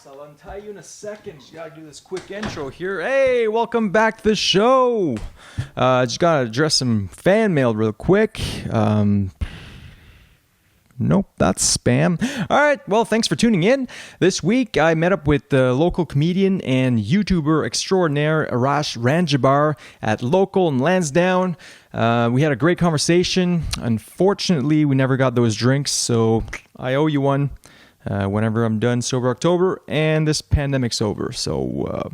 relax. I'll untie you in a second. Just gotta do this quick intro here. Hey, welcome back to the show. Just gotta address some fan mail real quick. Nope, that's spam. All right, well, thanks for tuning in. This week, I met up with the local comedian and YouTuber extraordinaire Arash Randjbar at Local in Lansdowne. We had a great conversation. Unfortunately, we never got those drinks, so I owe you one whenever I'm done Sober October and this pandemic's over. So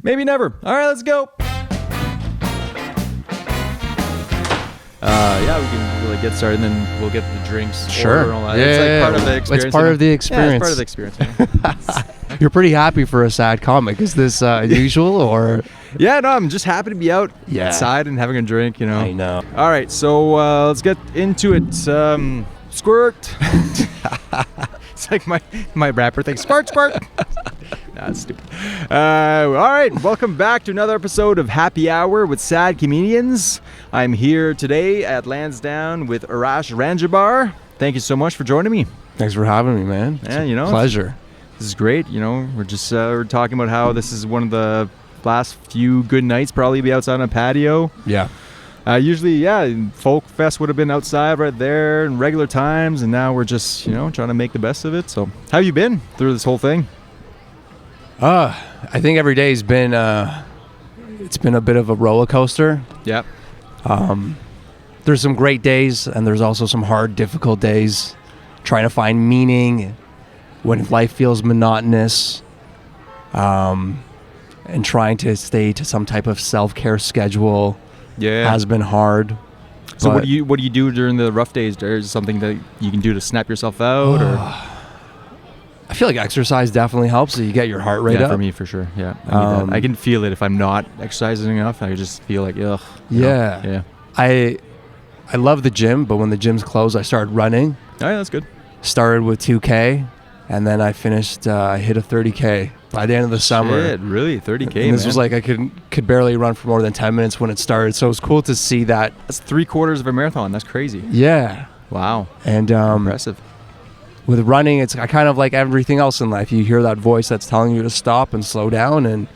maybe never. All right, let's go. Yeah, we can really get started, and then we'll get the drinks. Sure. And all that. It's like part of the experience. It's part of the experience. Yeah, it's part of the experience. You're pretty happy for a sad comic. Is this unusual or? Yeah, no, I'm just happy to be outside and having a drink, you know. I know. All right, so let's get into it. Squirt. It's like my rapper thing. Squirt. Nah, that's stupid. All right, welcome back to another episode of Happy Hour with Sad Comedians. I'm here today at Lansdowne with Arash Randjbar. Thank you so much for joining me. Thanks for having me, man. Yeah, you know, pleasure. This is great. You know, we're just we're talking about how this is one of the last few good nights probably be outside on a patio. Yeah. Usually, Folk Fest would have been outside right there in regular times, and now we're just, you know, trying to make the best of it. So, how have you been through this whole thing? I think every day's been it's been a bit of a roller coaster. Yep. There's some great days, and there's also some hard, difficult days. Trying to find meaning when life feels monotonous, and trying to stay to some type of self-care schedule. Yeah, has been hard. So what do you do during the rough days? There's something that you can do to snap yourself out, or I feel like exercise definitely helps. So you get your heart rate up. For me, for sure. Yeah, I need that. I can feel it if I'm not exercising enough. I just feel like ugh. Yeah, yeah. I love the gym, but when the gym's closed, I started running. Oh yeah, that's good. Started with 2K, and then I finished. I hit a 30K. By the end of the summer. Shit, really? 30K, and this was like I could barely run for more than 10 minutes when it started. So it was cool to see that. That's 3/4 of a marathon. That's crazy. Yeah. Wow. And impressive. With running, it's kind of like everything else in life. You hear that voice that's telling you to stop and slow down, and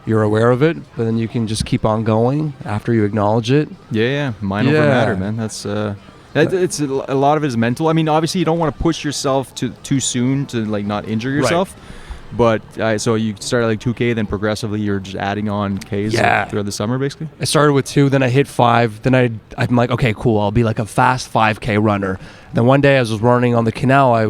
you're aware of it, but then you can just keep on going after you acknowledge it. Yeah. Mind over matter, man. That's it's a lot of it is mental. I mean, obviously you don't want to push yourself too soon to like not injure yourself. Right. But so you start at like 2K, then progressively you're just adding on Ks throughout the summer, basically? I started with 2, then I hit 5. Then I'm like, okay, cool. I'll be like a fast 5K runner. Then one day I was running on the canal. I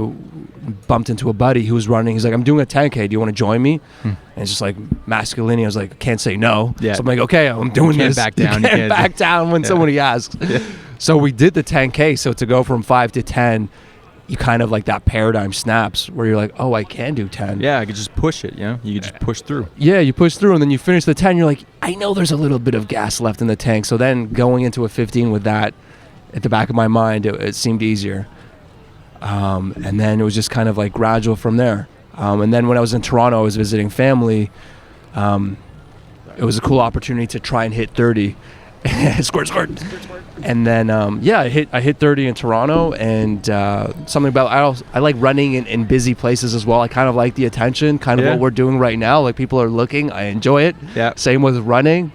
bumped into a buddy who was running. He's like, I'm doing a 10K. Do you want to join me? And it's just like masculinity. I was like, I can't say no. Yeah. So I'm like, okay, I'm doing this. Back down. You can't back down when somebody asks. Yeah. So we did the 10K. So to go from 5 to 10, you kind of like that paradigm snaps where you're like, oh, I can do 10. Yeah, I could just push it, you know? You could just push through. Yeah, you push through, and then you finish the 10, you're like, I know there's a little bit of gas left in the tank. So then going into a 15 with that at the back of my mind, it seemed easier. And then it was just kind of like gradual from there. And then when I was in Toronto, I was visiting family. It was a cool opportunity to try and hit 30. Squirt. And then I hit 30 in Toronto, and something about I like running in busy places as well. I kind of like the attention, kind of what we're doing right now. Like people are looking, I enjoy it. Yeah. Same with running.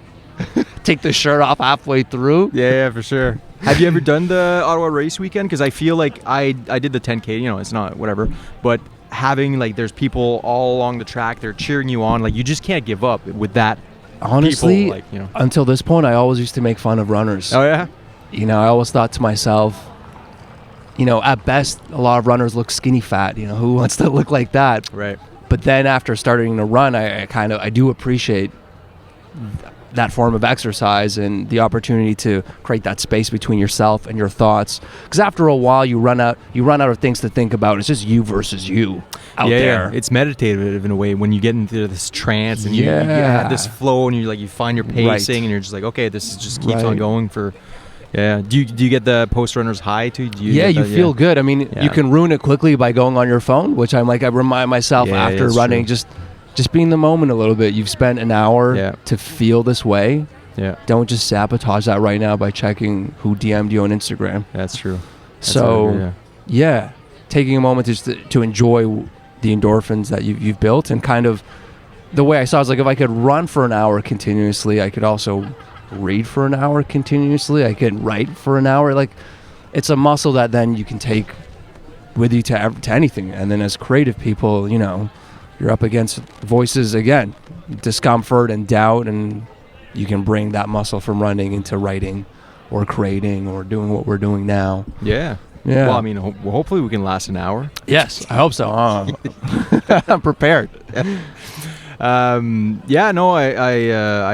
Take the shirt off halfway through. Yeah, for sure. Have you ever done the Ottawa race weekend? Because I feel like I did the 10K. You know, it's not whatever, but having like there's people all along the track, they're cheering you on. Like you just can't give up with that. Honestly, people, like, you know. Until this point, I always used to make fun of runners. Oh, yeah? You know, I always thought to myself, you know, at best, a lot of runners look skinny fat. You know, who wants to look like that? Right. But then after starting to run, I do appreciate that form of exercise and the opportunity to create that space between yourself and your thoughts. Because after a while, you run out of things to think about. It's just you versus you out there. Yeah. It's meditative in a way when you get into this trance and you have this flow and you find your pacing and you're just like, okay, this is just keeps on going for. Yeah. Do you get the post runner's high too? You feel good. I mean, you can ruin it quickly by going on your phone, which I remind myself after running, just be in the moment a little bit. You've spent an hour to feel this way. Yeah. Don't just sabotage that right now by checking who DM'd you on Instagram. That's true. Taking a moment to enjoy the endorphins that you've built. And kind of the way I saw it was like, if I could run for an hour continuously, I could also read for an hour continuously. I could write for an hour. Like, it's a muscle that then you can take with you to anything. And then as creative people, you know, you're up against voices again, discomfort and doubt, and you can bring that muscle from running into writing or creating or doing what we're doing now. Yeah. Well, I mean, hopefully we can last an hour. Yes, I hope so. I'm prepared. I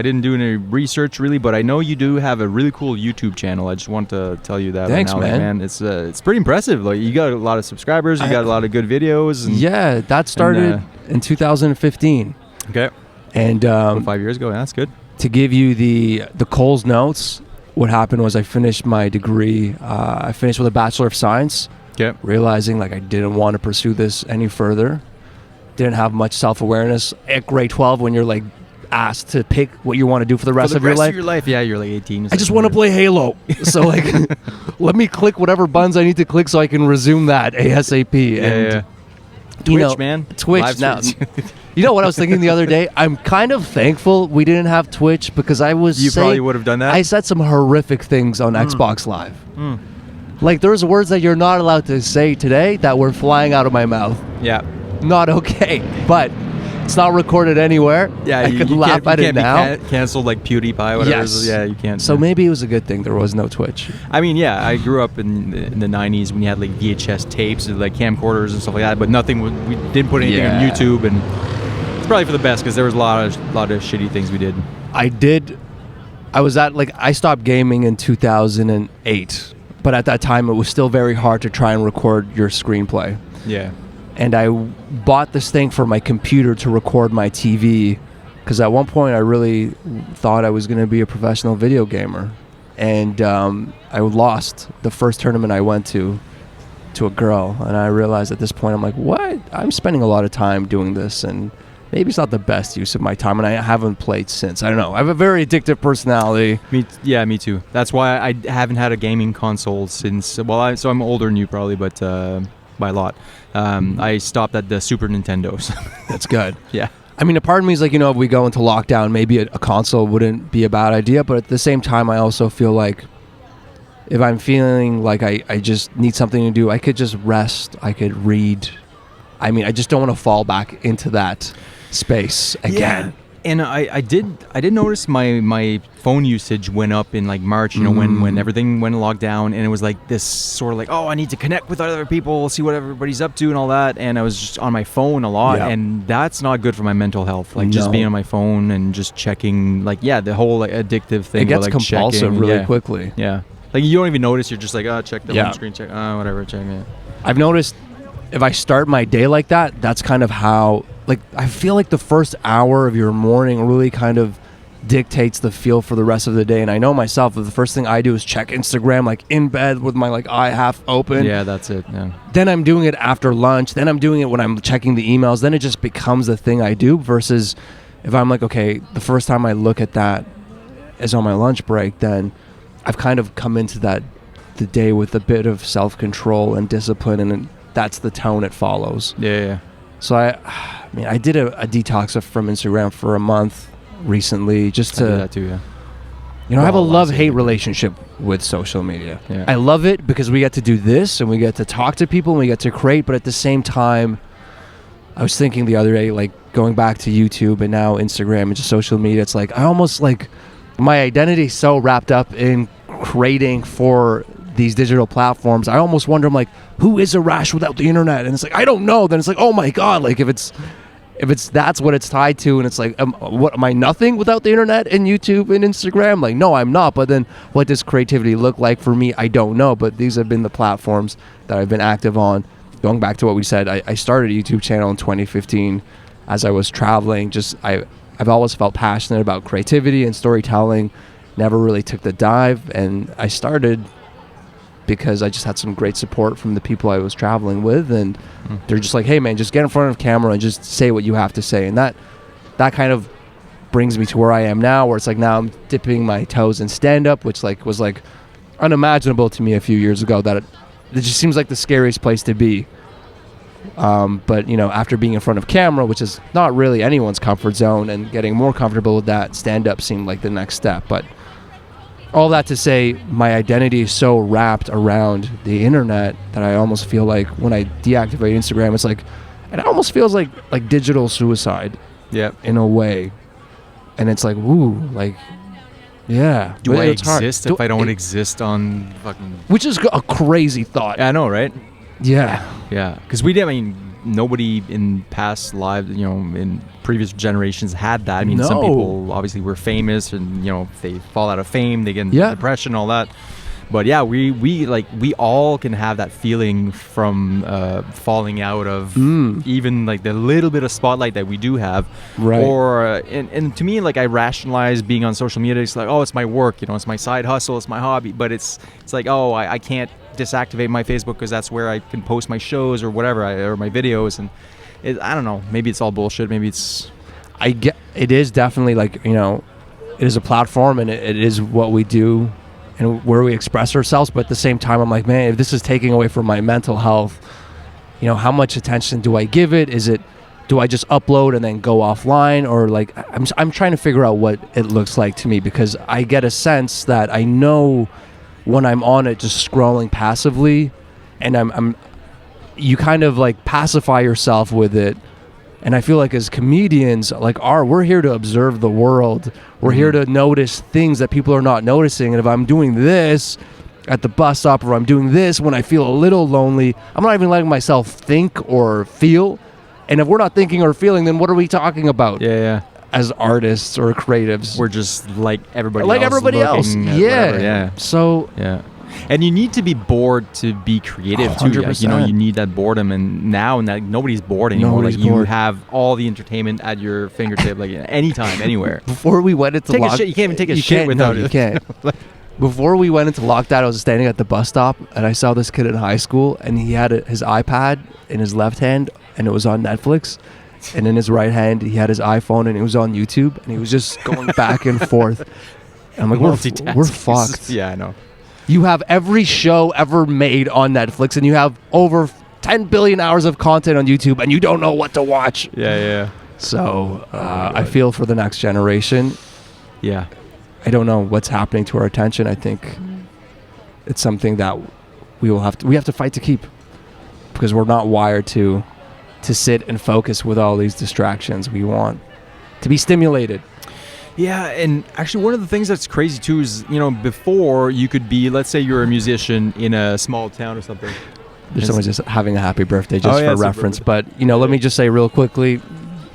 didn't do any research really, but I know you do have a really cool YouTube channel. I just want to tell you that. Thanks, right now, man. It's pretty impressive. Like, you got a lot of subscribers, you got a lot of good videos. And, yeah, that started in 2015. Okay. And 5 years ago. Yeah, that's good. To give you the Coles notes, what happened was I finished my degree. I finished with a Bachelor of Science. Okay. Realizing like I didn't want to pursue this any further. Didn't have much self-awareness at grade 12 when you're like asked to pick what you want to do for the rest of your life. Yeah, you're like 18. I just want to play Halo. So like, let me click whatever buttons I need to click so I can resume that ASAP. Yeah. Twitch, man. Twitch Live now. streams. You know what I was thinking the other day? I'm kind of thankful we didn't have Twitch because I was You probably would have done that. I said some horrific things on Xbox Live. Like, there's words that you're not allowed to say today that were flying out of my mouth. Yeah. Not okay, but it's not recorded anywhere. Yeah, I could laugh at it now. Canceled like PewDiePie, whatever. Yes. Yeah, you can't. So maybe it was a good thing there was no Twitch. I mean, yeah, I grew up in the 90s when you had like VHS tapes and like camcorders and stuff like that, but nothing. We didn't put anything on YouTube, and it's probably for the best because there was a lot of shitty things we did. I stopped gaming in 2008, but at that time it was still very hard to try and record your screenplay. Yeah. And I bought this thing for my computer to record my TV because at one point I really thought I was going to be a professional video gamer. And I lost the first tournament I went to a girl. And I realized at this point, I'm like, what? I'm spending a lot of time doing this, and maybe it's not the best use of my time. And I haven't played since. I don't know. I have a very addictive personality. Me too. That's why I haven't had a gaming console since, so I'm older than you probably, but by a lot. I stopped at the Super Nintendo. So. That's good. Yeah. I mean, a part of me is like, if we go into lockdown, maybe a console wouldn't be a bad idea. But at the same time, I also feel like if I'm feeling like I just need something to do, I could just rest. I could read. I mean, I just don't want to fall back into that space again. Yeah. And I did notice my phone usage went up in like March, when everything went locked down, and it was like this sort of like, I need to connect with other people, see what everybody's up to and all that, and I was just on my phone a lot, and that's not good for my mental health. Like just being on my phone and just checking, the whole addictive thing. It gets compulsive really quickly. Yeah, like you don't even notice. You're just like, check the home screen, check, whatever, check it. I've noticed if I start my day like that, that's kind of how. Like, I feel like the first hour of your morning really kind of dictates the feel for the rest of the day. And I know myself that the first thing I do is check Instagram, like in bed with my eye half open. Yeah, that's it. Yeah. Then I'm doing it after lunch. Then I'm doing it when I'm checking the emails. Then it just becomes the thing I do versus if I'm like, okay, the first time I look at that is on my lunch break, then I've kind of come into the day with a bit of self-control and discipline, and that's the tone it follows. Yeah. So I did a detox from Instagram for a month recently, just to. I did that too, yeah. I have a love-hate relationship with social media. Yeah. I love it because we get to do this and we get to talk to people and we get to create, but at the same time, I was thinking the other day, like going back to YouTube and now Instagram and just social media, it's like I almost like my identity is so wrapped up in creating for these digital platforms. I almost wonder, I'm like, who is Arash without the internet? And it's like, I don't know. Then it's like, oh my God, like if it's that's what it's tied to, and it's like, what am I, nothing without the internet and YouTube and Instagram? Like, no, I'm not. But then what does creativity look like for me? I don't know. But these have been the platforms that I've been active on. Going back to what we said, I started a YouTube channel in 2015 as I was traveling. I've always felt passionate about creativity and storytelling, never really took the dive, and I started because I just had some great support from the people I was traveling with, and they're just like, hey man, just get in front of camera and just say what you have to say. And that kind of brings me to where I am now, where it's like now I'm dipping my toes in stand-up, which was unimaginable to me a few years ago. That it just seems like the scariest place to be. But, after being in front of camera, which is not really anyone's comfort zone, and getting more comfortable with that, stand-up seemed like the next step. But all that to say, my identity is so wrapped around the internet that I almost feel like when I deactivate Instagram, it almost feels like digital suicide. Yeah. In a way. And it's like, ooh, like, yeah. Do I exist if I don't exist on fucking... Which is a crazy thought. I know, right? Yeah. Yeah. Because nobody in past lives, in previous generations had that. Some people obviously were famous, and if they fall out of fame, they get into depression, all that. But yeah, we all can have that feeling from falling out of even like the little bit of spotlight that we do have. Right. Or and to me, like, I rationalize being on social media. It's like, oh, it's my work, it's my side hustle, it's my hobby. But it's like, oh, I can't deactivate my Facebook because that's where I can post my shows or whatever, or my videos. And I don't know, maybe it's all bullshit. Maybe it's... It is definitely like, it is a platform, and it is what we do and where we express ourselves. But at the same time, I'm like, man, if this is taking away from my mental health, how much attention do I give it? Do I just upload and then go offline? Or like, I'm trying to figure out what it looks like to me, because I get a sense that I know when I'm on it just scrolling passively, and you kind of like pacify yourself with it. And I feel like as comedians, we're here to observe the world. We're here to notice things that people are not noticing. And if I'm doing this at the bus stop, or I'm doing this when I feel a little lonely, I'm not even letting myself think or feel. And if we're not thinking or feeling, then what are we talking about? Yeah. As artists or creatives, we're just like everybody else. Like everybody else. Yeah. So yeah. And you need to be bored to be creative too. 100%. You need that boredom, and now nobody's bored anymore. You have all the entertainment at your fingertip, like anytime, anywhere. Before we went into you can't even take a shit without it. You can't. Before we went into lockdown, I was standing at the bus stop, and I saw this kid in high school, and he had his iPad in his left hand, and it was on Netflix. And in his right hand, he had his iPhone, and it was on YouTube, and he was just going back and forth. And I'm like, we're fucked. Yeah, I know. You have every show ever made on Netflix, and you have over 10 billion hours of content on YouTube, and you don't know what to watch. Yeah. So I feel for the next generation. Yeah. I don't know what's happening to our attention. I think it's something that we have to fight to keep, because we're not wired to sit and focus with all these distractions. We want to be stimulated. Yeah, and actually one of the things that's crazy too is, before you could be, let's say you're a musician in a small town or something. There's someone just having a happy birthday for reference. But, let me just say real quickly,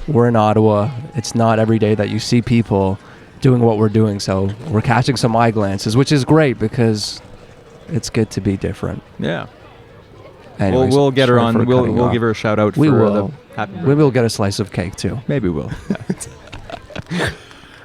we're in Ottawa. It's not every day that you see people doing what we're doing. So we're catching some eye glances, which is great, because it's good to be different. Yeah. Anyways, we'll get her on. We'll give her a shout out. We for will. The happy birthday. We will get a slice of cake too. Maybe we'll.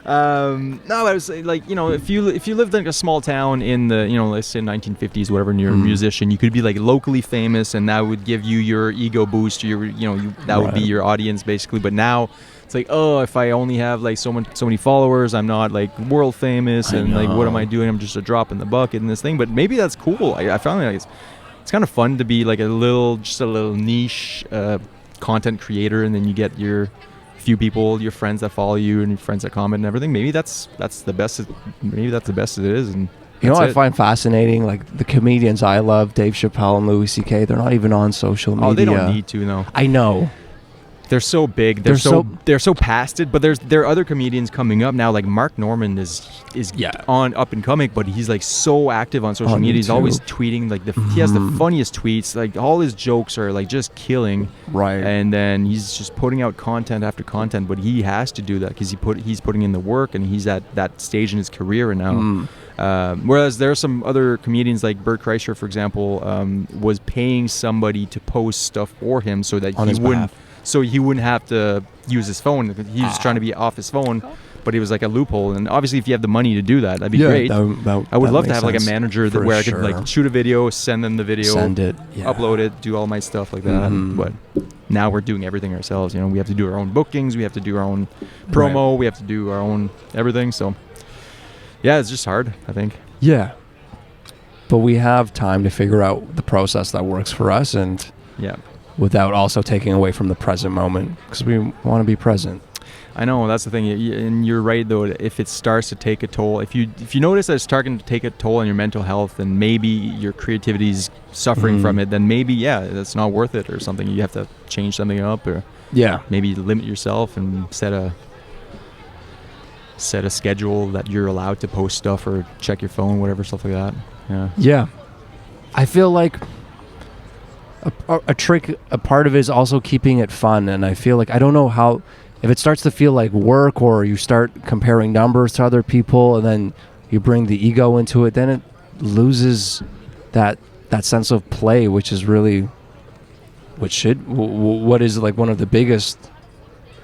No, I was like, if you lived in like a small town in the, let's say 1950s, whatever, and you're a musician, you could be like locally famous, and that would give you your ego boost. That would be your audience basically. But now it's like, oh, if I only have like so many followers, I'm not like world famous, and like, what am I doing? I'm just a drop in the bucket in this thing. But maybe that's cool. I found like it's kind of fun to be like a little niche content creator, and then you get your few people, your friends that follow you, and your friends that comment and everything. Maybe that's the best. Maybe that's the best it is. And I find fascinating, like the comedians I love, Dave Chappelle and Louis C.K. They're not even on social media. Oh, they don't need to, no. I know. They're so big. They're so past it. But there are other comedians coming up now. Like Mark Norman is on up and coming, but he's like so active on social media. He's always tweeting. Like he has the funniest tweets. Like all his jokes are like just killing. Right. And then he's just putting out content after content. But he has to do that because he's putting in the work, and he's at that stage in his career now. Whereas there are some other comedians like Bert Kreischer, for example, was paying somebody to post stuff for him so that he wouldn't have to use his phone. He was trying to be off his phone, but it was like a loophole. And obviously, if you have the money to do that, that'd be great. I would love to have like a manager where I could like shoot a video, send them the video, upload it, do all my stuff like that. But now we're doing everything ourselves. We have to do our own bookings, we have to do our own promo, we have to do our own everything. So yeah, it's just hard, I think. Yeah, but we have time to figure out the process that works for us, and without also taking away from the present moment, because we want to be present. I know, that's the thing, and you're right though. If it starts to take a toll, if you notice that it's starting to take a toll on your mental health, and maybe your creativity's suffering from it, then maybe that's not worth it, or something. You have to change something up, or maybe limit yourself and set a schedule that you're allowed to post stuff or check your phone, whatever, stuff like that. Yeah, I feel like a part of it is also keeping it fun, and I feel like I don't know how. If it starts to feel like work, or you start comparing numbers to other people, and then you bring the ego into it, then it loses that sense of play, which is really what is like one of the biggest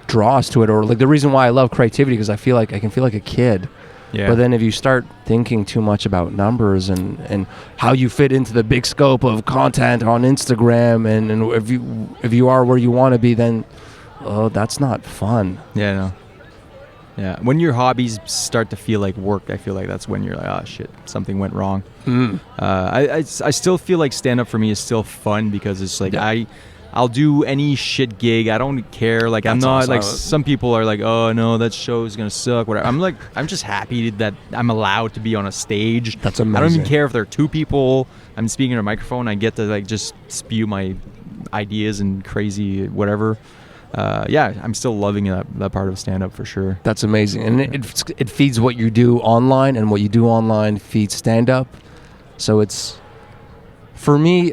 draws to it, or like the reason why I love creativity, because I feel like I can feel like a kid. Yeah. But then if you start thinking too much about numbers and how you fit into the big scope of content on Instagram, and if you are where you want to be, then that's not fun. Yeah, when your hobbies start to feel like work, I feel like that's when you're like, oh shit, something went wrong. I still feel like stand-up for me is still fun, because it's like I'll do any shit gig. I don't care. Like, I'm not like some people are like, oh no, that show is gonna suck, whatever. I'm like, I'm just happy that I'm allowed to be on a stage. That's amazing. I don't even care if there are two people. I'm speaking in a microphone. I get to like just spew my ideas and crazy whatever. I'm still loving that part of stand-up for sure. That's amazing, and it feeds what you do online, and what you do online feeds stand-up. So it's, for me,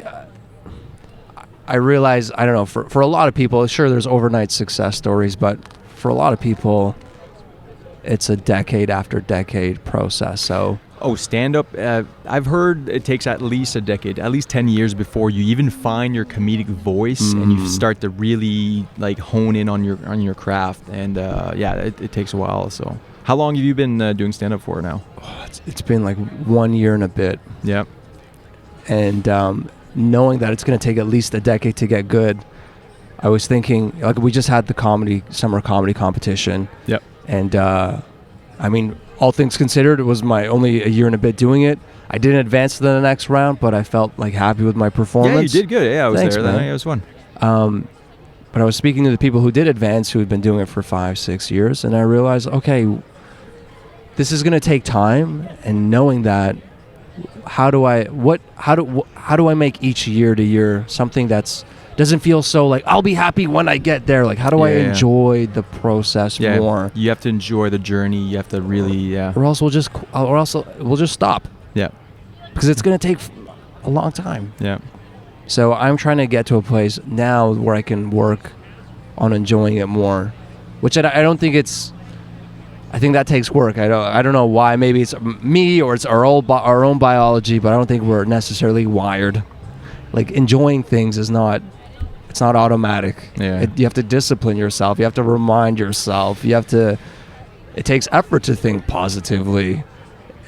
I realize, I don't know, for a lot of people, sure, there's overnight success stories, but for a lot of people, it's a decade after decade process. So stand-up, I've heard it takes at least a decade, at least 10 years before you even find your comedic voice, and you start to really like hone in on your craft, and it takes a while. So how long have you been doing stand-up for now? It's been like 1 year and a bit. Yeah. And knowing that it's going to take at least a decade to get good, I was thinking, like, we just had the summer comedy competition. Yep. And I mean, all things considered, it was my only a year and a bit doing it. I didn't advance to the next round, but I felt like happy with my performance. Yeah, you did good. Yeah, I was Thanks, there. Man. It was fun. But I was speaking to the people who did advance, who had been doing it for 5-6 years, and I realized, okay, this is going to take time. And knowing that, how do I make each year to year something that's doesn't feel so like I'll be happy when I get there? Like, how do I enjoy the process more? You have to enjoy the journey. You have to really, Or else we'll just stop. Yeah. Because it's gonna take a long time. Yeah. So I'm trying to get to a place now where I can work on enjoying it more, which I don't think it's. I think that takes work. I don't know why. Maybe it's me, or it's our own biology, but I don't think we're necessarily wired. Like, enjoying things is not. It's not automatic. Yeah. You have to discipline yourself. You have to remind yourself. It takes effort to think positively.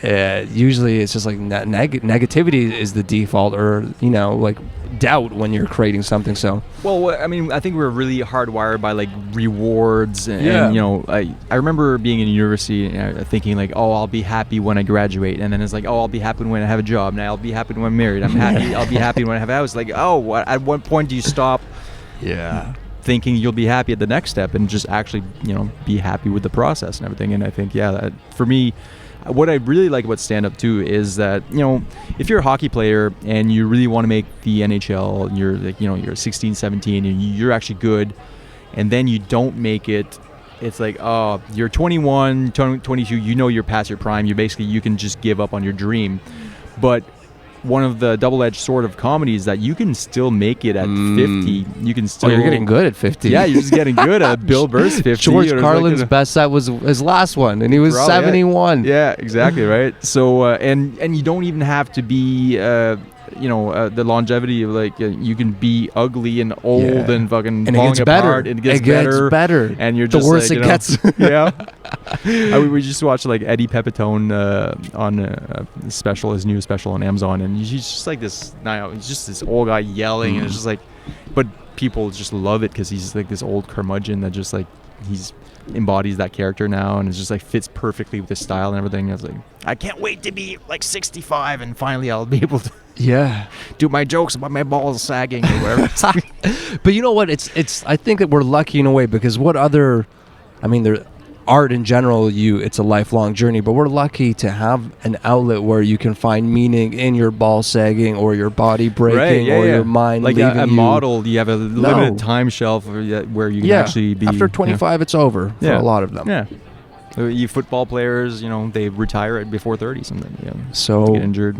Usually it's just like negativity is the default, or like doubt when you're creating something. So I mean, I think we're really hardwired by like rewards, and I remember being in university thinking like, oh, I'll be happy when I graduate, and then it's like, oh, I'll be happy when I have a job, and I'll be happy when I'm married. I'll be happy when I have a house. Like, oh, at what point do you stop thinking you'll be happy at the next step, and just actually be happy with the process and everything? And I think for me, what I really like about stand-up too is that if you're a hockey player and you really want to make the NHL, and you're like you're 16, 17, and you're actually good, and then you don't make it, it's like, oh, you're 21, 22, you're past your prime. You can just give up on your dream. But one of the double-edged sword of comedy is that you can still make it at 50. You can still. Oh, you're getting good at 50. Yeah, you're just getting good at Bill Burr's 50. George Carlin's best set was his last one, and he was 71. Yeah, exactly, right. So and you don't even have to be the longevity of like you can be ugly and old and fucking and falling apart, and it gets better, and you're just the worse it gets. Yeah. We just watched like Eddie Pepitone on his new special on Amazon, and he's just like this. He's just this old guy yelling, and it's just like, but people just love it because he's like this old curmudgeon that just like he's embodies that character now, and it just like fits perfectly with his style and everything. I was like, I can't wait to be like 65 and finally I'll be able to Yeah. do my jokes about my balls sagging or whatever. But you know what? It's. I think that we're lucky in a way because what other, I mean, there, art in general, it's a lifelong journey. But we're lucky to have an outlet where you can find meaning in your ball sagging or your body breaking or your mind like leaving a you. model. You have a limited time shelf where you can actually be. After 25, it's over for a lot of them. Yeah. You football players, they retire at before 30 something. So get injured.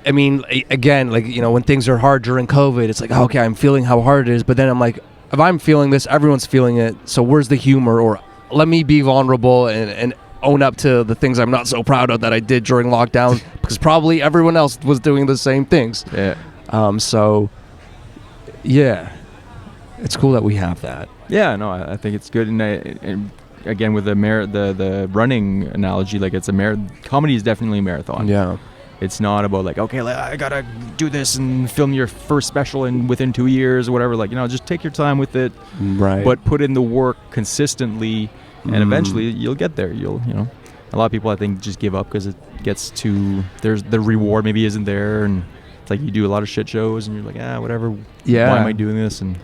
I mean, again, like, when things are hard during COVID, it's like, okay, I'm feeling how hard it is. But then I'm like, if I'm feeling this, everyone's feeling it. So where's the humor? Or let me be vulnerable and own up to the things I'm not so proud of that I did during lockdown because probably everyone else was doing the same things. Yeah. So, yeah, it's cool that we have that. Yeah, no, I think it's good. And again, with the running analogy, like it's comedy is definitely a marathon. Yeah. It's not about like, okay, I gotta do this and film your first special within 2 years or whatever. Like, just take your time with it, right? But put in the work consistently, and eventually you'll get there. A lot of people I think just give up because it gets there's the reward maybe isn't there, and it's like you do a lot of shit shows and you're like, whatever. Yeah. Why am I doing this? And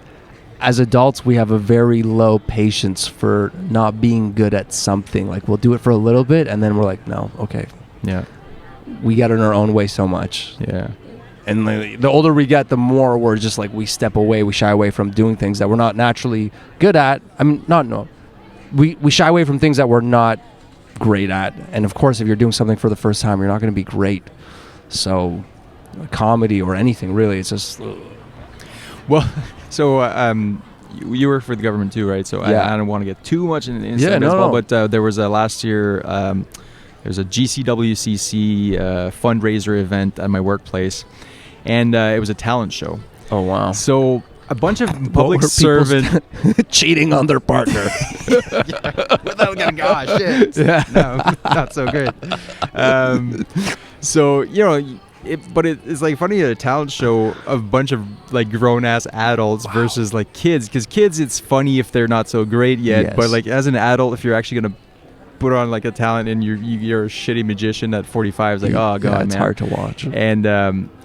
as adults, we have a very low patience for not being good at something. Like we'll do it for a little bit and then we're like, no, okay. Yeah. We get in our own way so much. Yeah. And the older we get, the more we're just like, we step away, we shy away from doing things that we're not naturally good at. I mean, we shy away from things that we're not great at. And of course, if you're doing something for the first time, you're not going to be great. So comedy or anything really, it's just... Well, so you work for the government too, right? So yeah. I don't want to get too much into baseball, but there was last year... There's a GCWCC fundraiser event at my workplac, and it was a talent show. Oh, wow. So a bunch of public servant cheating on their partner. Without getting, shit. Yeah. No, not so good. So, it's like funny at a talent show of a bunch of like grown ass adults versus like kids, because kids, it's funny if they're not so great yet, yes. But like as an adult, if you're actually gonna put on like a talent and you're a shitty magician at 45, it's like, oh god, it's man, hard to watch. And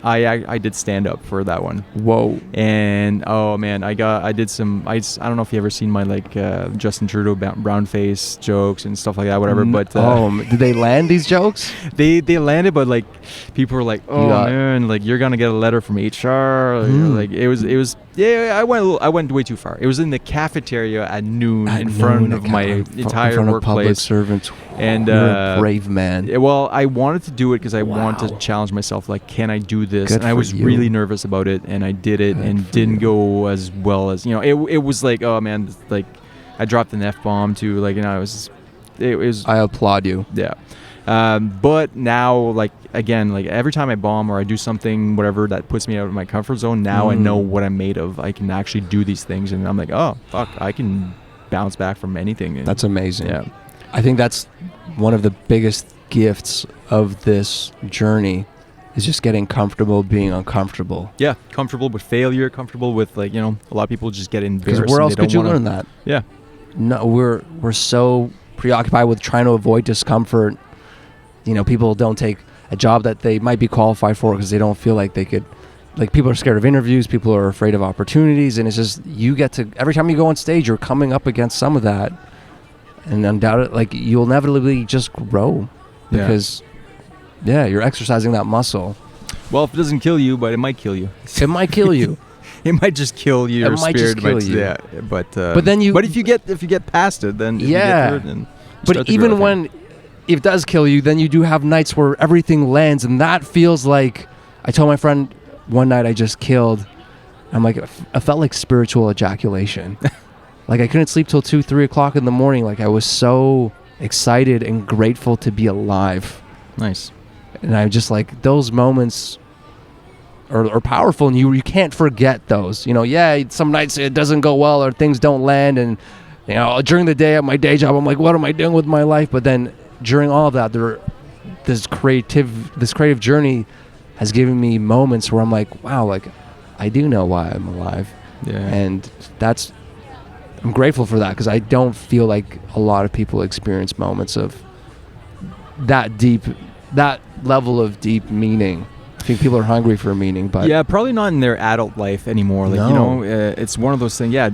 I did stand up for that one. Whoa. And oh man, I don't know if you ever seen my like Justin Trudeau brown face jokes and stuff like that, whatever. But did they land these jokes? They landed, but like people were like, oh man, like you're gonna get a letter from HR. Like it was yeah. I went way too far. It was in the cafeteria at noon in front of my entire workplace. Servants. And you're a brave man. Well, I wanted to do it because I wanted to challenge myself. Like, can I do this? Good and I was really nervous about it, and I did it, and didn't go as well as It was like, oh man, like I dropped an F-bomb too. Like, it was. I applaud you. Yeah. But now, like again, like every time I bomb or I do something, whatever that puts me out of my comfort zone, now I know what I'm made of. I can actually do these things, and I'm like, oh fuck, I can bounce back from anything. That's amazing. Yeah. I think that's one of the biggest gifts of this journey is just getting comfortable being uncomfortable. Yeah, comfortable with failure, comfortable with like, a lot of people just get embarrassed. Because where else could you learn that? Yeah. No, we're so preoccupied with trying to avoid discomfort. People don't take a job that they might be qualified for because they don't feel like they could. Like, people are scared of interviews, people are afraid of opportunities, and it's just, every time you go on stage, you're coming up against some of that. And undoubtedly, like, you'll inevitably just grow because, you're exercising that muscle. Well, if it doesn't kill you, but it might kill you. It might kill you. It might just kill you. It might just kill you. Yeah, but then But if you get past it, then you get through it, then but even when it does kill you, then you do have nights where everything lands, and that feels like. I told my friend one night I just killed. I'm like, I felt like spiritual ejaculation. Like, I couldn't sleep till 2-3 o'clock in the morning. Like, I was so excited and grateful to be alive. Nice. And I just like, those moments are powerful, and you can't forget those. Some nights it doesn't go well or things don't land, and during the day at my day job, I'm like, what am I doing with my life? But then during all of that, this creative journey has given me moments where I'm like, wow, like I do know why I'm alive. Yeah. And I'm grateful for that, because I don't feel like a lot of people experience moments of that level of deep meaning. think people are hungry for meaning, but yeah, probably not in their adult life anymore. Like No. it's one of those things. Yeah,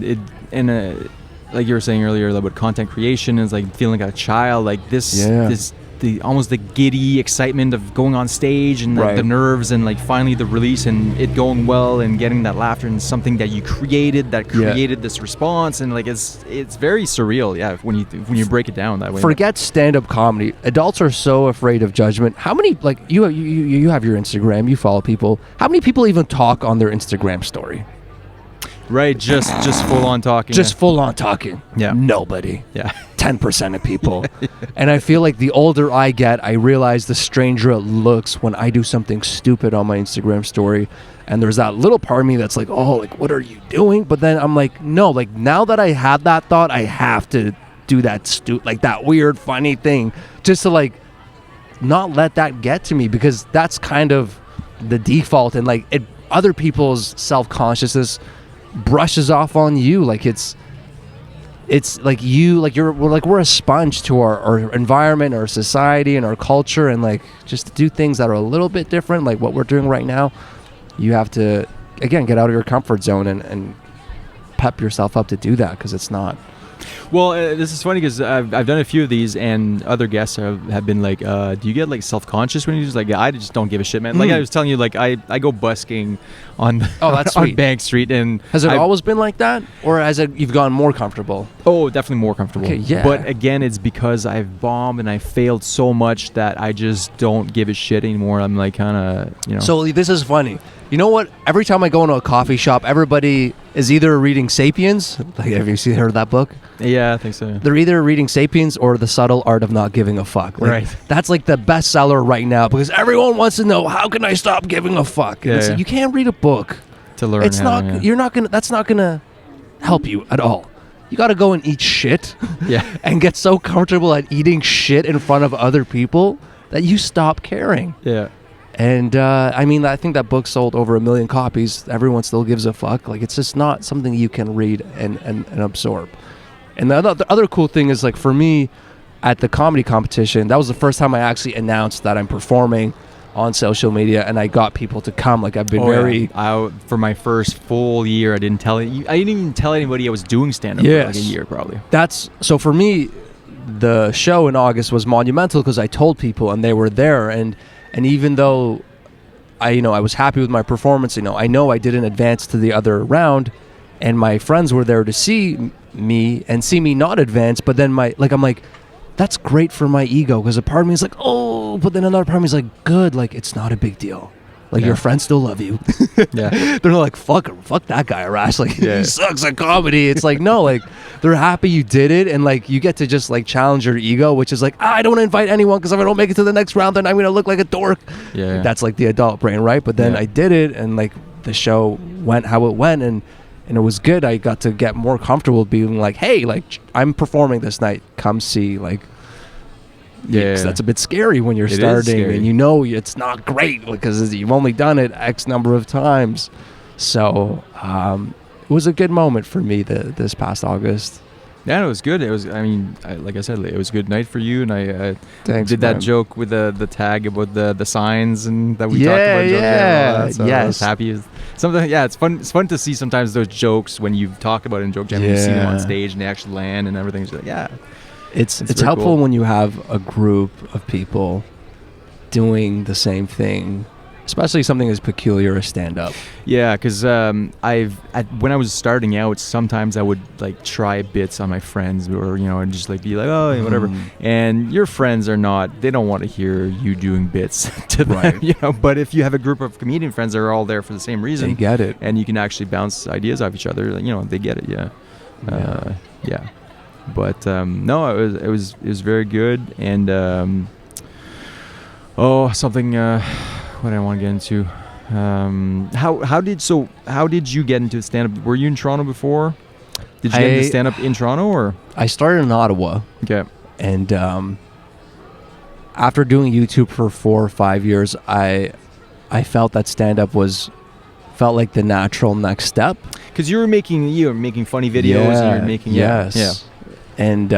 like you were saying earlier about content creation is like feeling like a child. Like the almost the giddy excitement of going on stage and like, Right. the nerves and like finally the release and it going well and getting that laughter and something that you created this response, and like it's very surreal. Yeah, when you break it down that way. Forget stand-up comedy. Adults are so afraid of judgment. How many, like, you have your Instagram, you follow people. How many people even talk on their Instagram story? Right, just full on talking. Just full on talking. Yeah. Nobody. Yeah. 10% of people. And I feel like the older I get, I realize the stranger it looks when I do something stupid on my Instagram story. And there's that little part of me that's like, oh, like, what are you doing? But then I'm like, no, like, now that I had that thought, I have to do that like that weird, funny thing just to, like, not let that get to me, because that's kind of the default. And, like, other people's self-consciousness brushes off on you. Like, it's like we're a sponge to our environment, our society, and our culture, and like just to do things that are a little bit different, like what we're doing right now, you have to again get out of your comfort zone and pep yourself up to do that, because it's not. Well, this is funny because I've done a few of these, and other guests have been like, do you get like self-conscious when you just like, I just don't give a shit, man. Like I was telling you, like I go busking on that's on sweet. Bank Street, and Has it always been like that, or you've gone more comfortable? Oh, definitely more comfortable. Okay, yeah. But again, it's because I've bombed and I failed so much that I just don't give a shit anymore. I'm like kind of, So this is funny. You know what? Every time I go into a coffee shop, everybody is either reading *Sapiens*. Like, have you heard of that book? Yeah, I think so. They're either reading *Sapiens* or *The Subtle Art of Not Giving a Fuck*. Like, Right. That's like the bestseller right now, because everyone wants to know, how can I stop giving a fuck? And it's like, you can't read a book to learn. It's not. You're not gonna. That's not gonna help you at all. You got to go and eat shit. Yeah. And get so comfortable at eating shit in front of other people that you stop caring. Yeah. And I mean, I think that book sold over 1 million copies. Everyone still gives a fuck. Like, it's just not something you can read and absorb. And the other cool thing is, like, for me, at the comedy competition, that was the first time I actually announced that I'm performing on social media, and I got people to come. Like, I've been for my first full year, I didn't even tell anybody I was doing stand-up for like a year, probably. So for me, the show in August was monumental because I told people and they were there, and even though I was happy with my performance, I know I didn't advance to the other round, and my friends were there to see me and see me not advance, but then I'm like, that's great for my ego, because a part of me is like, oh, but then another part of me is like, good, like, it's not a big deal. Like, your friends still love you. Yeah. They're not like, fuck that guy, Arash. Like, he sucks at comedy. It's like, no, like, they're happy you did it, and like, you get to just like challenge your ego, which is like, I don't want to invite anyone because if I don't make it to the next round, then I'm going to look like a dork. Yeah. That's like the adult brain, right? But then I did it, and like, the show went how it went, and it was good. I got to get more comfortable being like, hey, like, I'm performing this night. Come see, like. Yeah, that's a bit scary when you're starting and it's not great because you've only done it X number of times. So it was a good moment for me this past August. Yeah, it was good. It was, like I said, it was a good night for you, and I Thanks, did that joke with the tag about the signs and that we talked about. Yeah, so I was happy. Something, it's fun. It's fun to see sometimes those jokes when you talk about it in joke jam. You see them on stage and they actually land and everything. So It's helpful when you have a group of people doing the same thing, especially something as peculiar as stand-up. Yeah, because when I was starting out, sometimes I would like try bits on my friends, or and just like be like, oh, whatever. And your friends they don't want to hear you doing bits to them, right. But if you have a group of comedian friends that are all there for the same reason, they get it, and you can actually bounce ideas off each other. They get it. Yeah. But no, it was very good, and something what I want to get into. How did you get into stand-up? Were you in Toronto before? Did you get into stand-up in Toronto, or? I started in Ottawa. Okay. And after doing YouTube for 4 or 5 years, I felt that stand-up felt like the natural next step. Because you were making funny videos, and you're making And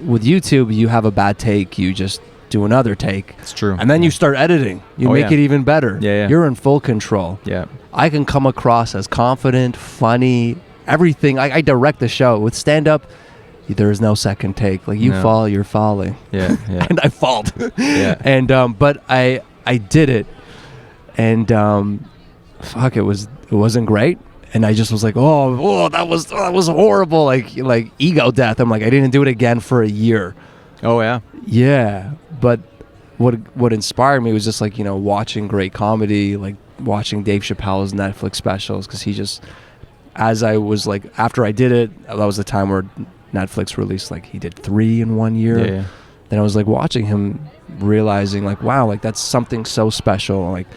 with YouTube, you have a bad take, you just do another take. It's true. And then you start editing. You make it even better. Yeah. You're in full control. Yeah. I can come across as confident, funny, everything. I direct the show. With stand-up, there is no second take. Like, you fall, you're falling. Yeah. And I falled. Yeah. And but I did it, and fuck, it wasn't great. And I just was like, oh, that was horrible. Like ego death. I'm like, I didn't do it again for a year. Oh yeah. Yeah, but what inspired me was just like, watching great comedy, like watching Dave Chappelle's Netflix specials, because he just, as I was like, after I did it, that was the time where Netflix released, like, he did 3 in 1 year. Yeah. Then I was like watching him, realizing like, wow, like that's something so special. Like,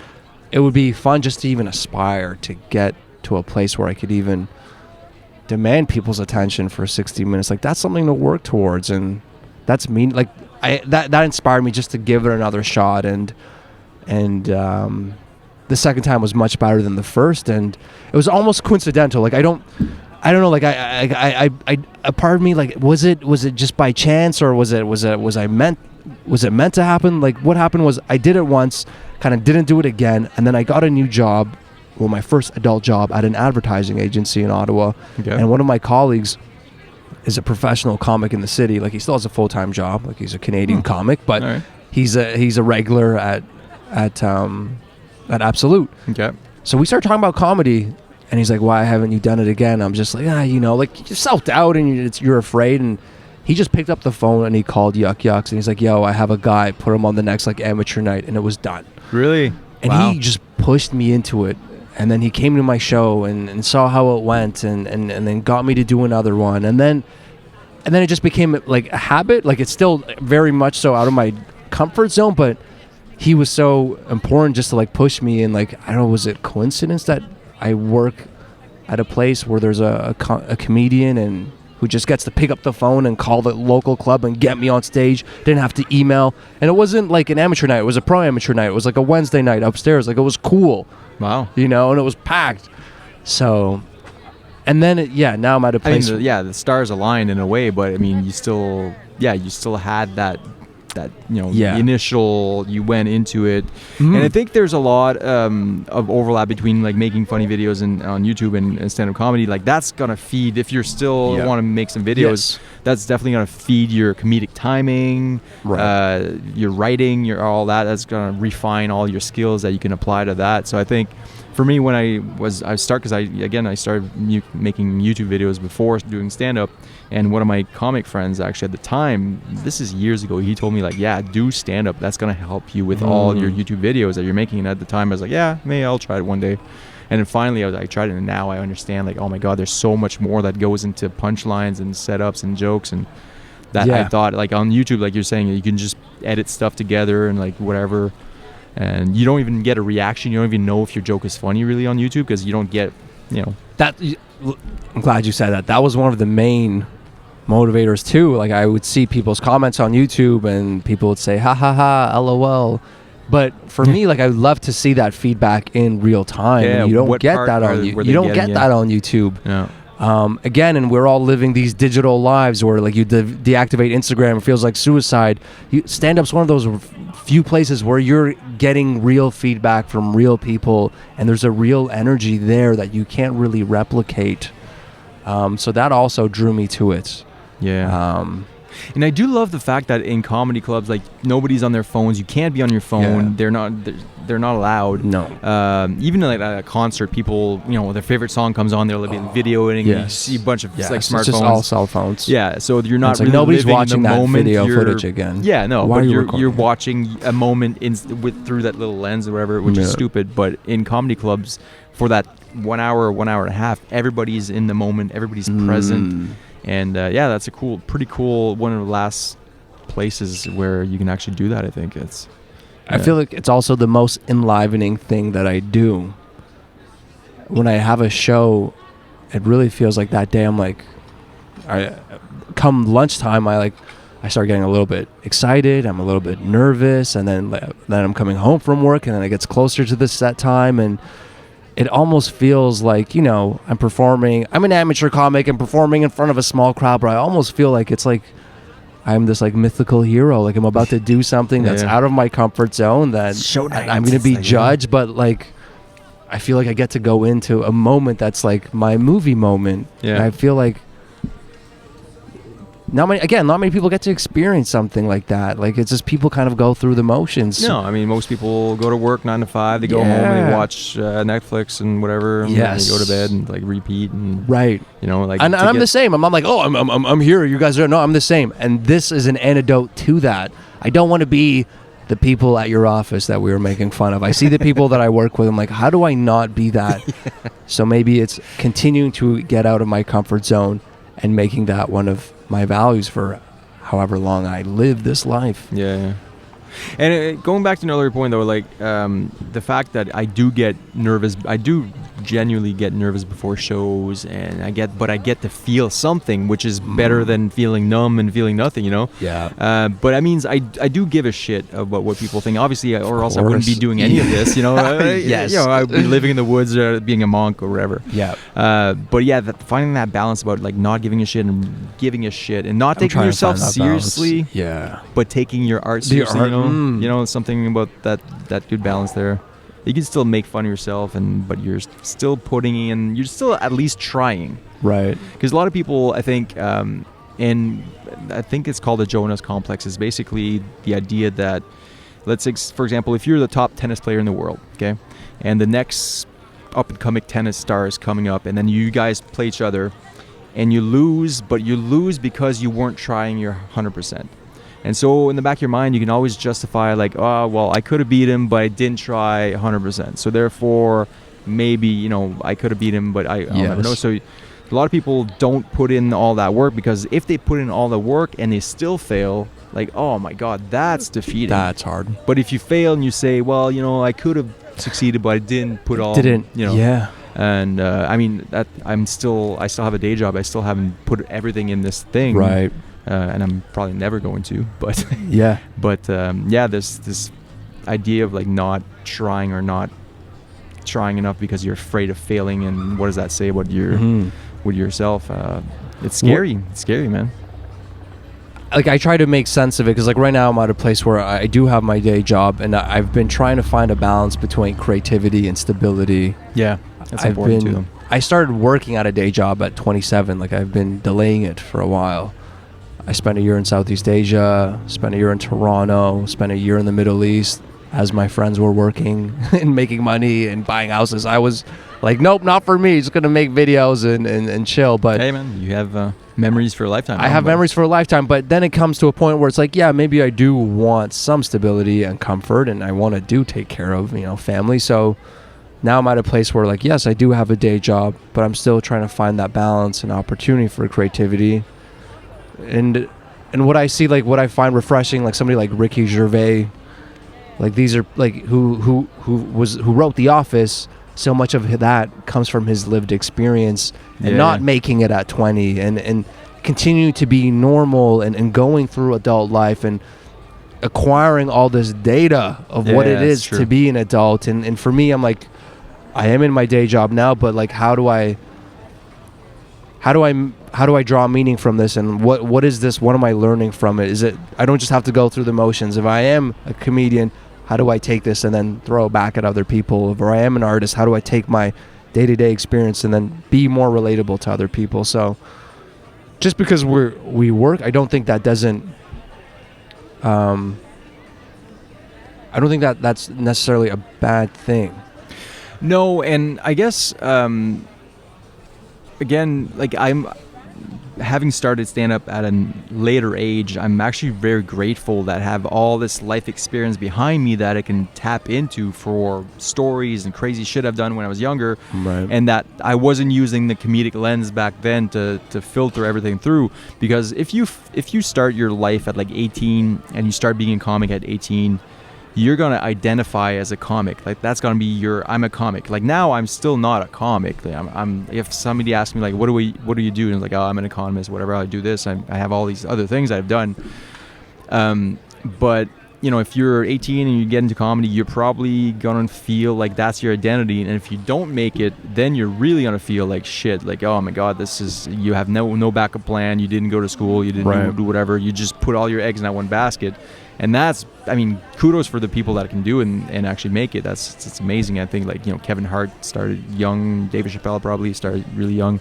it would be fun just to even aspire to get to a place where I could even demand people's attention for 60 minutes. Like, that's something to work towards, and that's me. Like, that inspired me just to give it another shot, and the second time was much better than the first, and it was almost coincidental. Like, I don't know. Like, I a part of me, like, was it just by chance, or was it meant to happen? Like, what happened was I did it once, kind of didn't do it again, and then I got a new job, well, my first adult job at an advertising agency in Ottawa. Okay. And one of my colleagues is a professional comic in the city. Like, he still has a full-time job. Like, he's a Canadian comic, but right. he's a regular at Absolute. Okay. So we started talking about comedy, and he's like, "Why haven't you done it again?" I'm just like, like, you're self-doubt and you're afraid. And he just picked up the phone and he called Yuck Yucks, and he's like, "Yo, I have a guy. Put him on the next, like, amateur night," and it was done. Really? And he just pushed me into it. And then he came to my show and saw how it went, and then got me to do another one. And then it just became like a habit. Like, it's still very much so out of my comfort zone, but he was so important just to, like, push me. And, like, I don't know, was it coincidence that I work at a place where there's a comedian and who just gets to pick up the phone and call the local club and get me on stage. Didn't have to email. And it wasn't like an amateur night. It was a pro amateur night. It was like a Wednesday night upstairs. Like, it was cool. Wow. And it was packed. So, and then, now I'm at a place. I mean, the stars aligned in a way, but I mean, you still had that the initial, you went into it. Mm-hmm. And I think there's a lot of overlap between, like, making funny videos on YouTube and stand-up comedy. Like, that's gonna feed, if you're still want to make some videos, that's definitely gonna feed your comedic timing, right. Your writing, your all that. That's gonna refine all your skills that you can apply to that. So I think for me, when I started making YouTube videos before doing stand-up, and one of my comic friends, actually, at the time, this is years ago, he told me, like, do stand-up. That's going to help you with all your YouTube videos that you're making. And at the time, I was like, maybe I'll try it one day. And then finally, I tried it, and now I understand, like, oh my God, there's so much more that goes into punchlines and setups and jokes, and that I thought, like, on YouTube, like you're saying, you can just edit stuff together and, like, whatever. And you don't even get a reaction. You don't even know if your joke is funny really on YouTube, because you don't get, that. I'm glad you said that. That was one of the main motivators too. Like, I would see people's comments on YouTube, and people would say, ha ha ha, LOL. But for me, like, I would love to see that feedback in real time. Yeah, and you don't get that on YouTube. You don't get that on YouTube. Yeah. Again, and we're all living these digital lives where, like, you deactivate Instagram, it feels like suicide. Stand-up's one of those few places where you're getting real feedback from real people, and there's a real energy there that you can't really replicate. So that also drew me to it. Yeah. And I do love the fact that in comedy clubs, like, nobody's on their phones. You can't be on your phone. Yeah. They're not allowed. No. Even like at a concert, people, their favorite song comes on, they'll be videoing. Yes. You see a bunch of like smartphones. It's just all cell phones. Yeah. So you're not really nobody's living watching in the that moment. Video footage again. Yeah. No. Why but are you're watching a moment through that little lens or whatever, which is stupid. But in comedy clubs, for that 1 hour, 1 hour and a half, everybody's in the moment. Everybody's present. And that's pretty cool. One of the last places where you can actually do that. I think I feel like it's also the most enlivening thing that I do. When I have a show, it really feels like that day. I'm like, come lunchtime, I start getting a little bit excited. I'm a little bit nervous, and then I'm coming home from work, and then it gets closer to the set time, and it almost feels like, I'm performing. I'm an amateur comic and performing in front of a small crowd, but I almost feel like it's like I'm this like mythical hero. Like I'm about to do something that's out of my comfort zone. That I'm going to be judged, but like I feel like I get to go into a moment that's like my movie moment. Yeah. And I feel like not many people get to experience something like that. Like it's just people kind of go through the motions. No, I mean most people go to work 9 to 5. They go home and they watch Netflix and whatever. Yes. And they go to bed and like repeat and right. You know, like and I'm the same. I'm like, oh, I'm here. You guys are no, I'm the same. And this is an antidote to that. I don't want to be the people at your office that we were making fun of. I see the people that I work with. I'm like, how do I not be that? Yeah. So maybe it's continuing to get out of my comfort zone and making that one of my values for however long I live this life. Yeah. And going back to another point though, like the fact that I do get nervous, I do genuinely get nervous before shows, and I get to feel something, which is better than feeling numb and feeling nothing, you know. Yeah. But that means I do give a shit about what people think, obviously, or else I wouldn't be doing any of this, you know. Yes. You know, I'd be living in the woods, being a monk or whatever. Yeah. But yeah, finding that balance about like not giving a shit and giving a shit, and not taking yourself seriously. Yeah. But taking your art seriously, you know. You know, something about that good balance there. You can still make fun of yourself, but you're still putting in. You're still at least trying, right? Because a lot of people, I think, and I think it's called the Jonas Complex. Is basically the idea that, let's say, for example, if you're the top tennis player in the world, okay, and the next up and coming tennis star is coming up, and then you guys play each other, and you lose, but you lose because you weren't trying your 100%. And so in the back of your mind, you can always justify like, oh, well, I could have beat him, but I didn't try 100%. So therefore, maybe, you know, I could have beat him, but I'll never know. So a lot of people don't put in all that work, because if they put in all the work and they still fail, like, oh my God, that's defeating. That's hard. But if you fail and you say, well, you know, I could have succeeded, but I didn't put all, you know. Yeah. And I mean, that I still have a day job. I still haven't put everything in this thing. Right. And I'm probably never going to, but yeah. But this idea of like not trying or not trying enough because you're afraid of failing, and what does that say about your with yourself? It's scary. It's scary, man. Like I try to make sense of it, because like right now I'm at a place where I do have my day job, and I've been trying to find a balance between creativity and stability. Yeah, that's important too. I started working at a day job at 27. Like I've been delaying it for a while. I spent a year in Southeast Asia, spent a year in Toronto, spent a year in the Middle East as my friends were working and making money and buying houses. I was like, nope, not for me. Just going to make videos and chill. But hey, man, you have memories for a lifetime. I have memories for a lifetime. But then it comes to a point where it's like, yeah, maybe I do want some stability and comfort, and I want to take care of, you know, family. So now I'm at a place where like, yes, I do have a day job, but I'm still trying to find that balance and opportunity for creativity. And what I see, like what I find refreshing, like somebody like Ricky Gervais, like these are like who wrote The Office. So much of that comes from his lived experience, and not making it at 20, and continuing to be normal and going through adult life and acquiring all this data of what it is to be an adult. And for me, I'm like, I am in my day job now, but like how do I draw meaning from this, and what is this? What am I learning from it? Is it I don't just have to go through the motions. If I am a comedian, how do I take this and then throw it back at other people? If I am an artist, how do I take my day-to-day experience and then be more relatable to other people? So just because we work, I don't think that doesn't I don't think that that's necessarily a bad thing. No, and I guess again, like I'm having started stand-up at a later age, I'm actually very grateful that I have all this life experience behind me that I can tap into for stories and crazy shit I've done when I was younger, right. And that I wasn't using the comedic lens back then to filter everything through. Because if you start your life at like 18 and you start being a comic at 18, you're gonna identify as a comic. Like that's gonna be I'm a comic. Like now I'm still not a comic. Like, I'm if somebody asks me like what do you do, and it's like, oh, I'm an economist, whatever, I do this. I have all these other things I've done. But if you're 18 and you get into comedy, you're probably gonna feel like that's your identity, and if you don't make it, then you're really gonna feel like shit. Like, oh my god, you have no backup plan. You didn't go to school. You didn't do whatever. You just put all your eggs in that one basket, and that's, I mean, kudos for the people that can do it and actually make it. It's amazing. I think, like, Kevin Hart started young. David Chappelle probably started really young.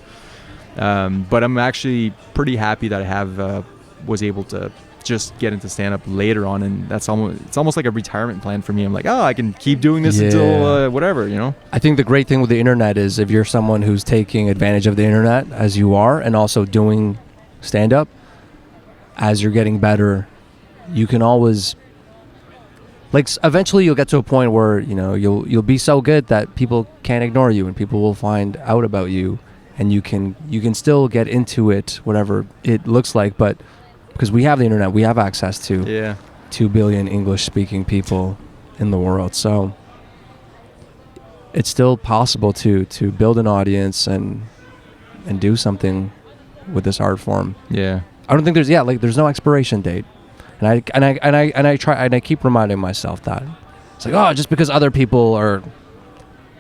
But I'm actually pretty happy that I was able to just get into stand-up later on, and it's almost like a retirement plan for me. I'm like, I can keep doing this until whatever, I think the great thing with the internet is, if you're someone who's taking advantage of the internet as you are, and also doing stand-up as you're getting better, you can always, like, eventually you'll get to a point where you'll be so good that people can't ignore you, and people will find out about you, and you can still get into it, whatever it looks like. But because we have the internet, we have access to 2 billion English-speaking people in the world. So it's still possible to build an audience and do something with this art form. Yeah. I don't think there's no expiration date. And I keep reminding myself that. It's like, just because other people are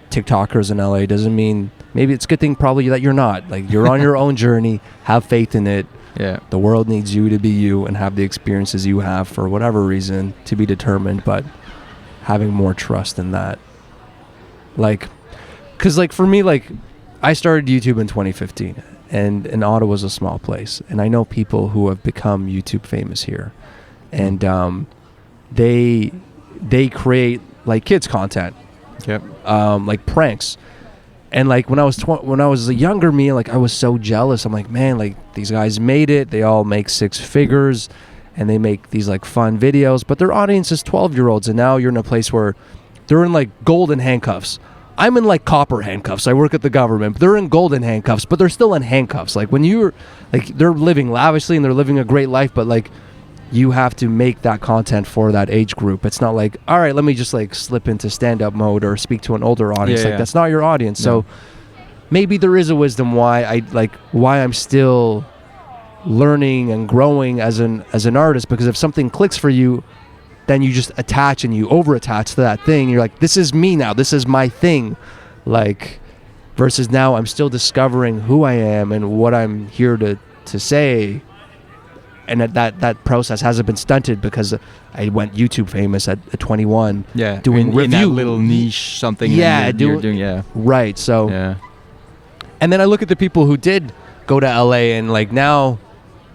TikTokers in LA doesn't mean, maybe it's a good thing probably that you're not. Like, you're on your own journey, have faith in it. Yeah. The world needs you to be you and have the experiences you have for whatever reason, to be determined, but having more trust in that. Like, because, like, for me, like, I started YouTube in 2015, and Ottawa's a small place, and I know people who have become YouTube famous here, and they create, like, kids content, like pranks. And, like, when I was a younger me, like, I was so jealous. I'm like, man, like, these guys made it. They all make 6 figures, and they make these, like, fun videos. But their audience is 12-year-olds, and now you're in a place where they're in, like, golden handcuffs. I'm in, like, copper handcuffs. I work at the government. But they're in golden handcuffs, but they're still in handcuffs. Like, when you're, like, they're living lavishly and they're living a great life, but, like, you have to make that content for that age group. It's not like, all right, let me just, like, slip into stand-up mode or speak to an older audience. That's not your audience. No. So maybe there is a wisdom why I'm still learning and growing as an artist, because if something clicks for you, then you just attach and you over-attach to that thing. You're like, this is me now. This is my thing. Like, versus now I'm still discovering who I am and what I'm here to say. And that process hasn't been stunted because I went YouTube famous at 21. Yeah, doing review, in that little niche something. Yeah, you're doing. Right. So. Yeah. And then I look at the people who did go to LA, and, like, now,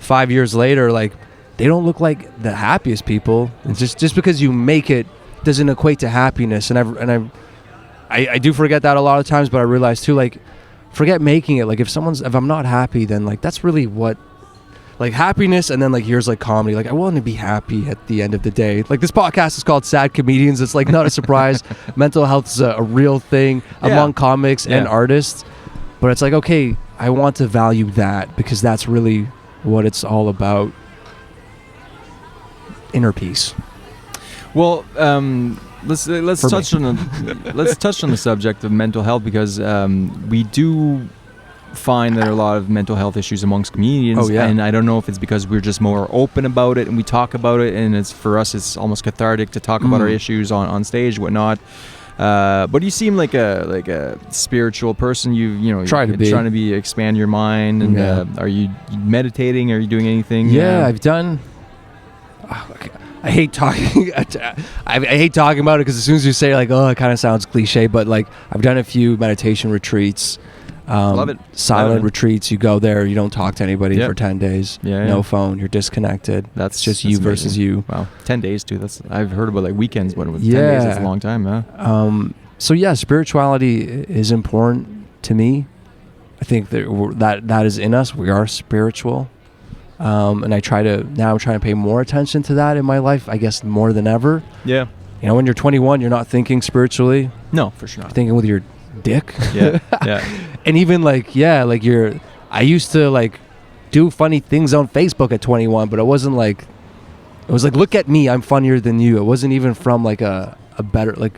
5 years later, like, they don't look like the happiest people. It's just because you make it doesn't equate to happiness. And I do forget that a lot of times, but I realize too, like, forget making it. Like, if I'm not happy, then, like, that's really what. Like, happiness, and then, like, here's, like, comedy. Like, I want to be happy at the end of the day. Like, this podcast is called Sad Comedians. It's, like, not a surprise. Mental health is a real thing among comics and artists. But it's like, okay, I want to value that, because that's really what it's all about. Inner peace. Well, let's touch on the subject of mental health, because we do find that there are a lot of mental health issues amongst comedians. And I don't know if it's because we're just more open about it and we talk about it, and for us it's almost cathartic to talk about our issues on stage, whatnot. But you seem like a spiritual person. You're trying to expand your mind, and are you meditating? Are you doing anything? I've done. I hate talking. I hate talking about it, because as soon as you say, like, it kind of sounds cliche, but, like, I've done a few meditation retreats. Love it. Silent retreats. You go there, you don't talk to anybody for 10 days. No phone. You're disconnected. That's just you versus amazing. You. Wow. 10 days too. I've heard about, like, weekends, but it was 10 days. That's a long time. So spirituality is important to me. I think that is in us. We are spiritual. And I'm trying to pay more attention to that in my life, I guess, more than ever. Yeah. When you're 21, you're not thinking spiritually. No, for sure not. You're thinking with your dick. Yeah. And even, like, I used to, like, do funny things on Facebook at 21, but it was like, look at me, I'm funnier than you. It wasn't even from, like, a a better place.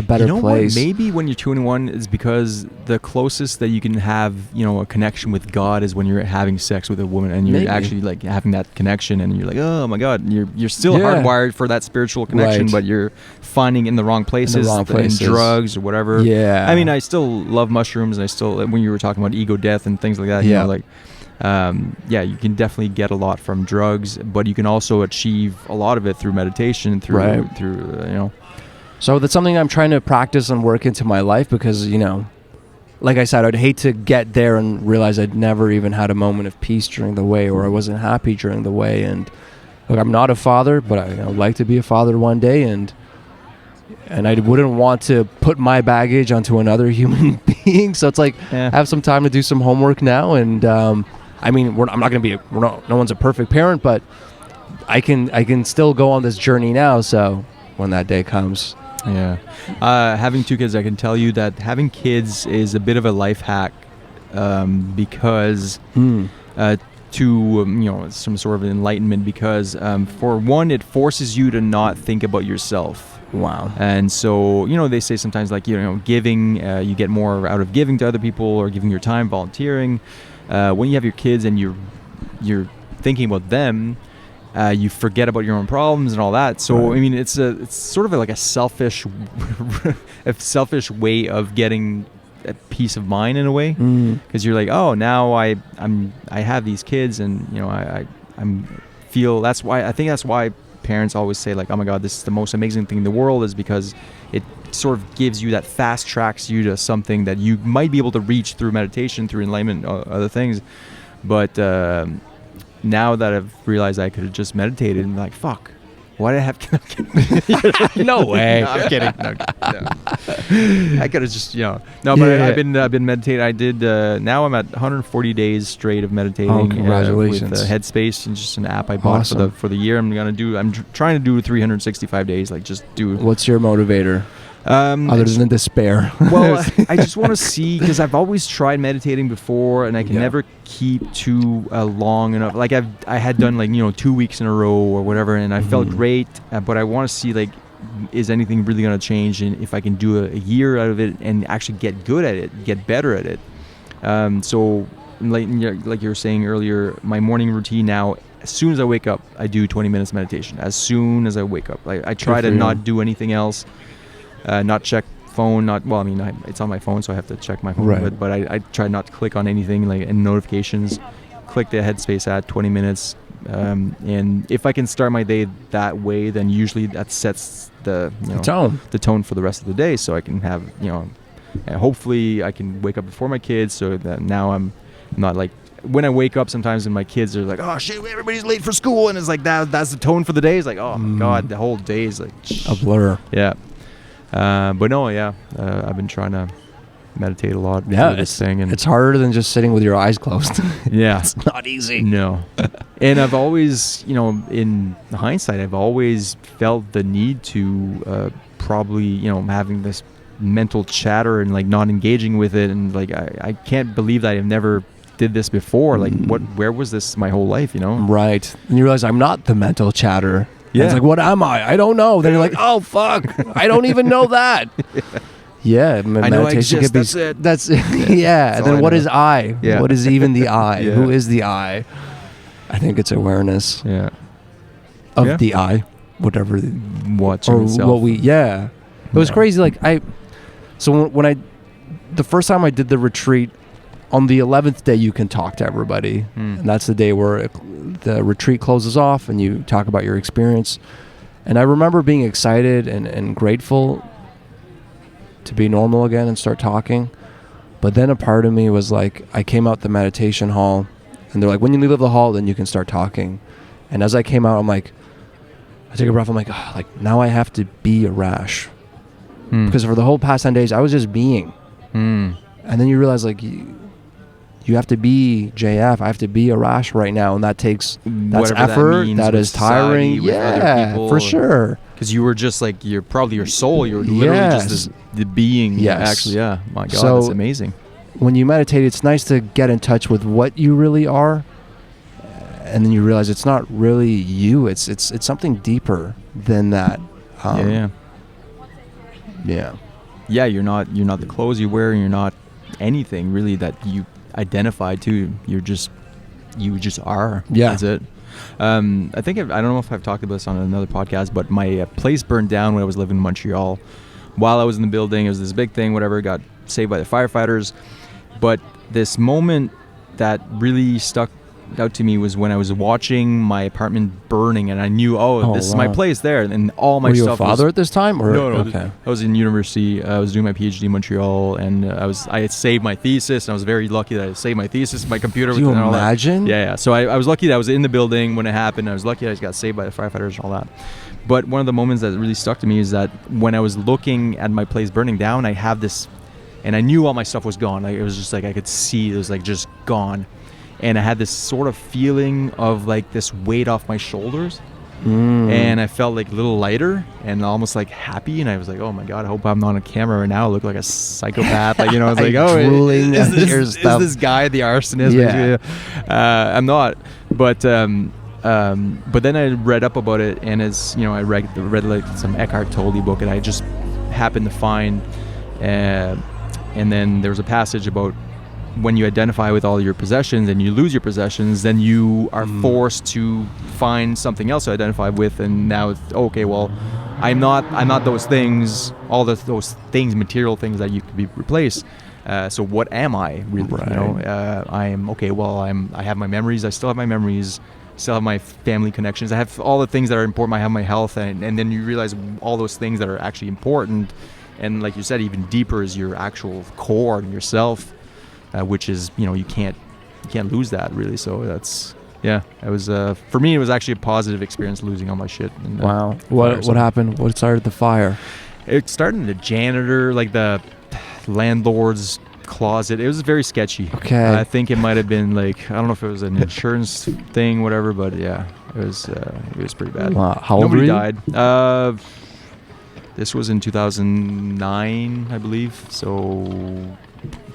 What? Maybe when you're 21 is because the closest that you can have, a connection with God is when you're having sex with a woman and you're actually like having that connection, and you're like, oh my God, you're still hardwired for that spiritual connection, but you're finding in the wrong places, in drugs or whatever. Yeah. I mean, I still love mushrooms, and I still, when you were talking about ego death and things like that, you can definitely get a lot from drugs, but you can also achieve a lot of it through meditation, through So that's something I'm trying to practice and work into my life, because, like I said, I'd hate to get there and realize I'd never even had a moment of peace during the way, or I wasn't happy during the way. And look, I'm not a father, but I would like to be a father one day, and I wouldn't want to put my baggage onto another human being. So it's like, have some time to do some homework now. And I mean, I'm not going to be no one's a perfect parent, but I can still go on this journey now. So when that day comes. Yeah. Having 2 kids, I can tell you that having kids is a bit of a life hack, because some sort of enlightenment, because for one, it forces you to not think about yourself. Wow. And so, they say sometimes, like, giving, you get more out of giving to other people, or giving your time, volunteering. When you have your kids and you're thinking about them, you forget about your own problems and all that. So I mean, it's sort of like a selfish way of getting a peace of mind in a way, because you're like, oh, now I have these kids, and I think that's why parents always say, like, oh my God, this is the most amazing thing in the world, is because it sort of gives you that, fast tracks you to something that you might be able to reach through meditation, through enlightenment, other things. But now that I've realized I could have just meditated, and like, fuck, why did I have No way. No, I'm kidding. No. I could have just, I've been meditating. I did, now I'm at 140 days straight of meditating. Oh, congratulations. With Headspace, and just an app I bought for the year. I'm trying to do 365 days, like, just do. What's your motivator? Other than despair. Well, I just want to see, because I've always tried meditating before, and I can never keep too long enough. Like, I had done, like, 2 weeks in a row or whatever, and I felt great, but I want to see, like, is anything really going to change, and if I can do a year out of it and actually get good at it, get better at it. So like you were saying earlier, my morning routine now, as soon as I wake up, I do 20 minutes meditation. As soon as I wake up, I try to not do anything else. Not check phone, it's on my phone, so I have to check my phone. Right. But I try not to click on anything, like, in notifications. Click the Headspace ad, 20 minutes. And if I can start my day that way, then usually that sets the tone for the rest of the day, so I can have, and hopefully I can wake up before my kids, so that now I'm not like, when I wake up sometimes and my kids are like, oh shit, everybody's late for school, and it's like that's the tone for the day. It's like, oh my God, the whole day is like a blur. Yeah. But no, I've been trying to meditate a lot. Yeah, this thing, and it's harder than just sitting with your eyes closed. Yeah, it's not easy. No. And I've always, in hindsight, I've always felt the need to probably, having this mental chatter and, like, not engaging with it, and, like, I can't believe that I've never did this before. Like, where was this my whole life? Right. And you realize I'm not the mental chatter. Yeah. It's like, what am I? I don't know. Then you're like, oh fuck, I don't even know that. Yeah, I know I exist. That's it. That's yeah. And then what is I? Yeah. What is even the I? Yeah. Who is the I? I think it's awareness. Yeah. Of the I, whatever. Watching itself. What we. Yeah. It was crazy. Like so when the first time I did the retreat, on the 11th day, you can talk to everybody. And that's the day where the retreat closes off and you talk about your experience. And I remember being excited and grateful to be normal again and start talking. But then a part of me was like, I came out the meditation hall, and they're like, when you leave the hall, then you can start talking. And as I came out, I'm like, I take a breath, I'm like, oh, like, now I have to be Arash. Because for the whole past 10 days, I was just being. And then you realize, like, you have to be JF. I have to be Arash right now, and that's effort. That is tiring. Yeah, for sure. Because you were just like, you're probably your soul. You're literally just the being. Yes. Actually, yeah. My God, that's amazing. When you meditate, it's nice to get in touch with what you really are, and then you realize it's not really you. It's something deeper than that. Yeah. Yeah, you're not the clothes you wear, and you're not anything really that you identify to. You just are. Yeah. That's it. I think I don't know if I've talked about this on another podcast, but my place burned down when I was living in Montreal. While I was in the building, it was this big thing, whatever, got saved by the firefighters. But this moment that really stuck out to me was when I was watching my apartment burning, and I knew, this is my place there, and all my Were you stuff a father was, at this time? Or? No. Okay. I was in university. I was doing my PhD in Montreal, and I had saved my thesis, and I was very lucky that I saved my thesis, my computer. Do you and all imagine? That. Yeah. So I was lucky that I was in the building when it happened. I was lucky I just got saved by the firefighters and all that. But one of the moments that really stuck to me is that when I was looking at my place burning down, I have this, and I knew all my stuff was gone. Like, it was just like I could see it was like just gone. And I had this sort of feeling of like this weight off my shoulders. And I felt like a little lighter and almost like happy. And I was like, oh my God, I hope I'm not on camera right now. I look like a psychopath. Like, I was like, drooling is stuff. this guy the arsonist? Yeah. I'm not. But then I read up about it, and as I read like some Eckhart Tolle book, and I just happened to find, and then there was a passage about when you identify with all your possessions and you lose your possessions, then you are forced to find something else to identify with, and now it's okay. Well, I'm not those things, all those things, material things that you could be replaced. So what am I really? Right. I am okay. Well, I have my memories. I still have my memories. Still have my family connections. I have all the things that are important. I have my health, and then you realize all those things that are actually important. And like you said, even deeper is your actual core and yourself, which is you can't lose that really. So that's it was for me. It was actually a positive experience losing all my shit. Wow. What happened? What started the fire? It started in the janitor, like the landlord's closet. It was very sketchy. Okay. I think it might have been like, I don't know if it was an insurance thing, whatever, but yeah, it was pretty bad. Wow. How old Nobody were you? died. This was in 2009, I believe. So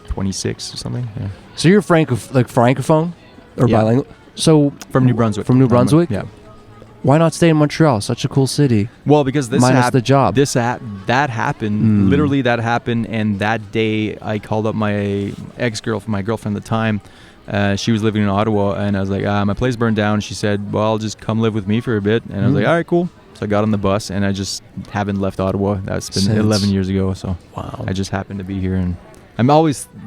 26 or something. Yeah. So you're francophone or Yeah. bilingual? So From New Brunswick. From New Brunswick? Yeah. Why not stay in Montreal? Such a cool city. Well, because this minus the job. That happened. Literally, that happened, and that day I called up my ex-girlfriend, my girlfriend at the time. She was living in Ottawa, and I was like, my place burned down. She said, well, just come live with me for a bit. And I was like, all right, cool. So I got on the bus, and I just haven't left Ottawa. That's been 11 years ago. So wow. I just happened to be here, and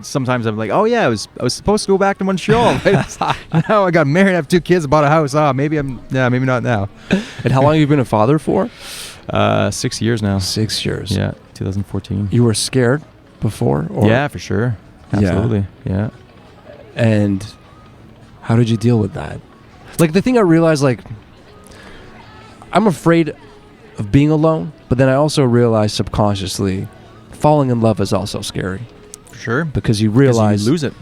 sometimes I'm like, oh yeah, I was supposed to go back to Montreal. Now I got married, I have 2 kids, bought a house. Maybe not now. And how long have you been a father for? 6 years now. 6 years. Yeah, 2014. You were scared before? Or? Yeah, for sure. Absolutely. Yeah. And how did you deal with that? Like, the thing I realized, like, I'm afraid of being alone, but then I also realized subconsciously falling in love is also scary. Sure. Because you realize you lose it.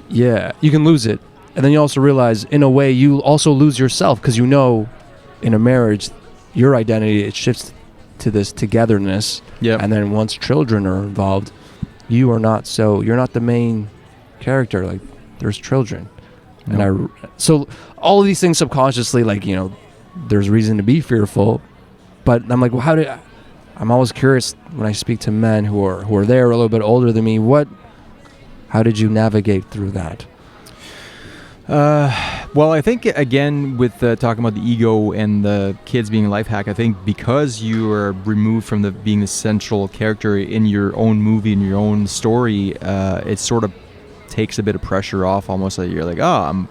Yeah, you can lose it. And then you also realize, in a way, you also lose yourself, because in a marriage, your identity, it shifts to this togetherness. Yeah. And then once children are involved, you're not the main character. Like, there's children. No. And so all of these things subconsciously, like, there's reason to be fearful. But I'm like, well, I'm always curious when I speak to men who are there, a little bit older than me. How did you navigate through that? Well, I think, again, with talking about the ego and the kids being a life hack, I think because you are removed from being the central character in your own movie, in your own story, it sort of takes a bit of pressure off. Almost like you're like, oh,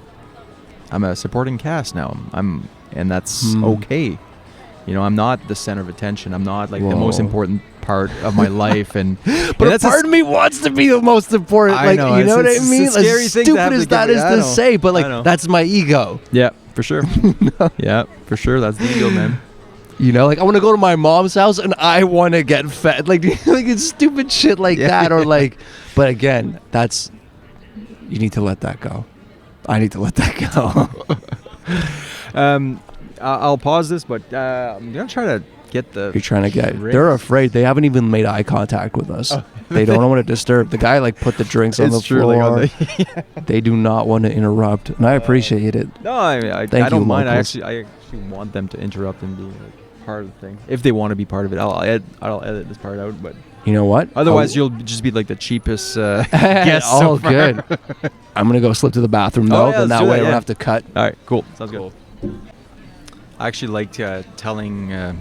I'm a supporting cast now. And that's okay. I'm not the center of attention. I'm not like the most important part of my life. And but a part of me wants to be the most important. I know, you know what I mean? It's a scary thing. Stupid as that is to say, but like, that's my ego. Yeah, for sure. Yeah, for sure. That's the ego, man. Like, I want to go to my mom's house and I want to get fed. Like it's stupid shit like that, or like. But again, you need to let that go. I need to let that go. I'll pause this, but I'm gonna try to get the. You're trying to get. They're afraid. They haven't even made eye contact with us. They don't want to disturb. The guy put the drinks on the floor. They do not want to interrupt, and I appreciate it. No, I don't mind. I actually want them to interrupt and be like, part of the thing. If they want to be part of it, I'll edit this part out. But You know what? otherwise, you'll just be like the cheapest guest. All so far. good. I'm gonna go slip to the bathroom though. yeah, Then let's that do way that, I don't yeah. have to cut. All right, cool. Sounds good. I actually liked telling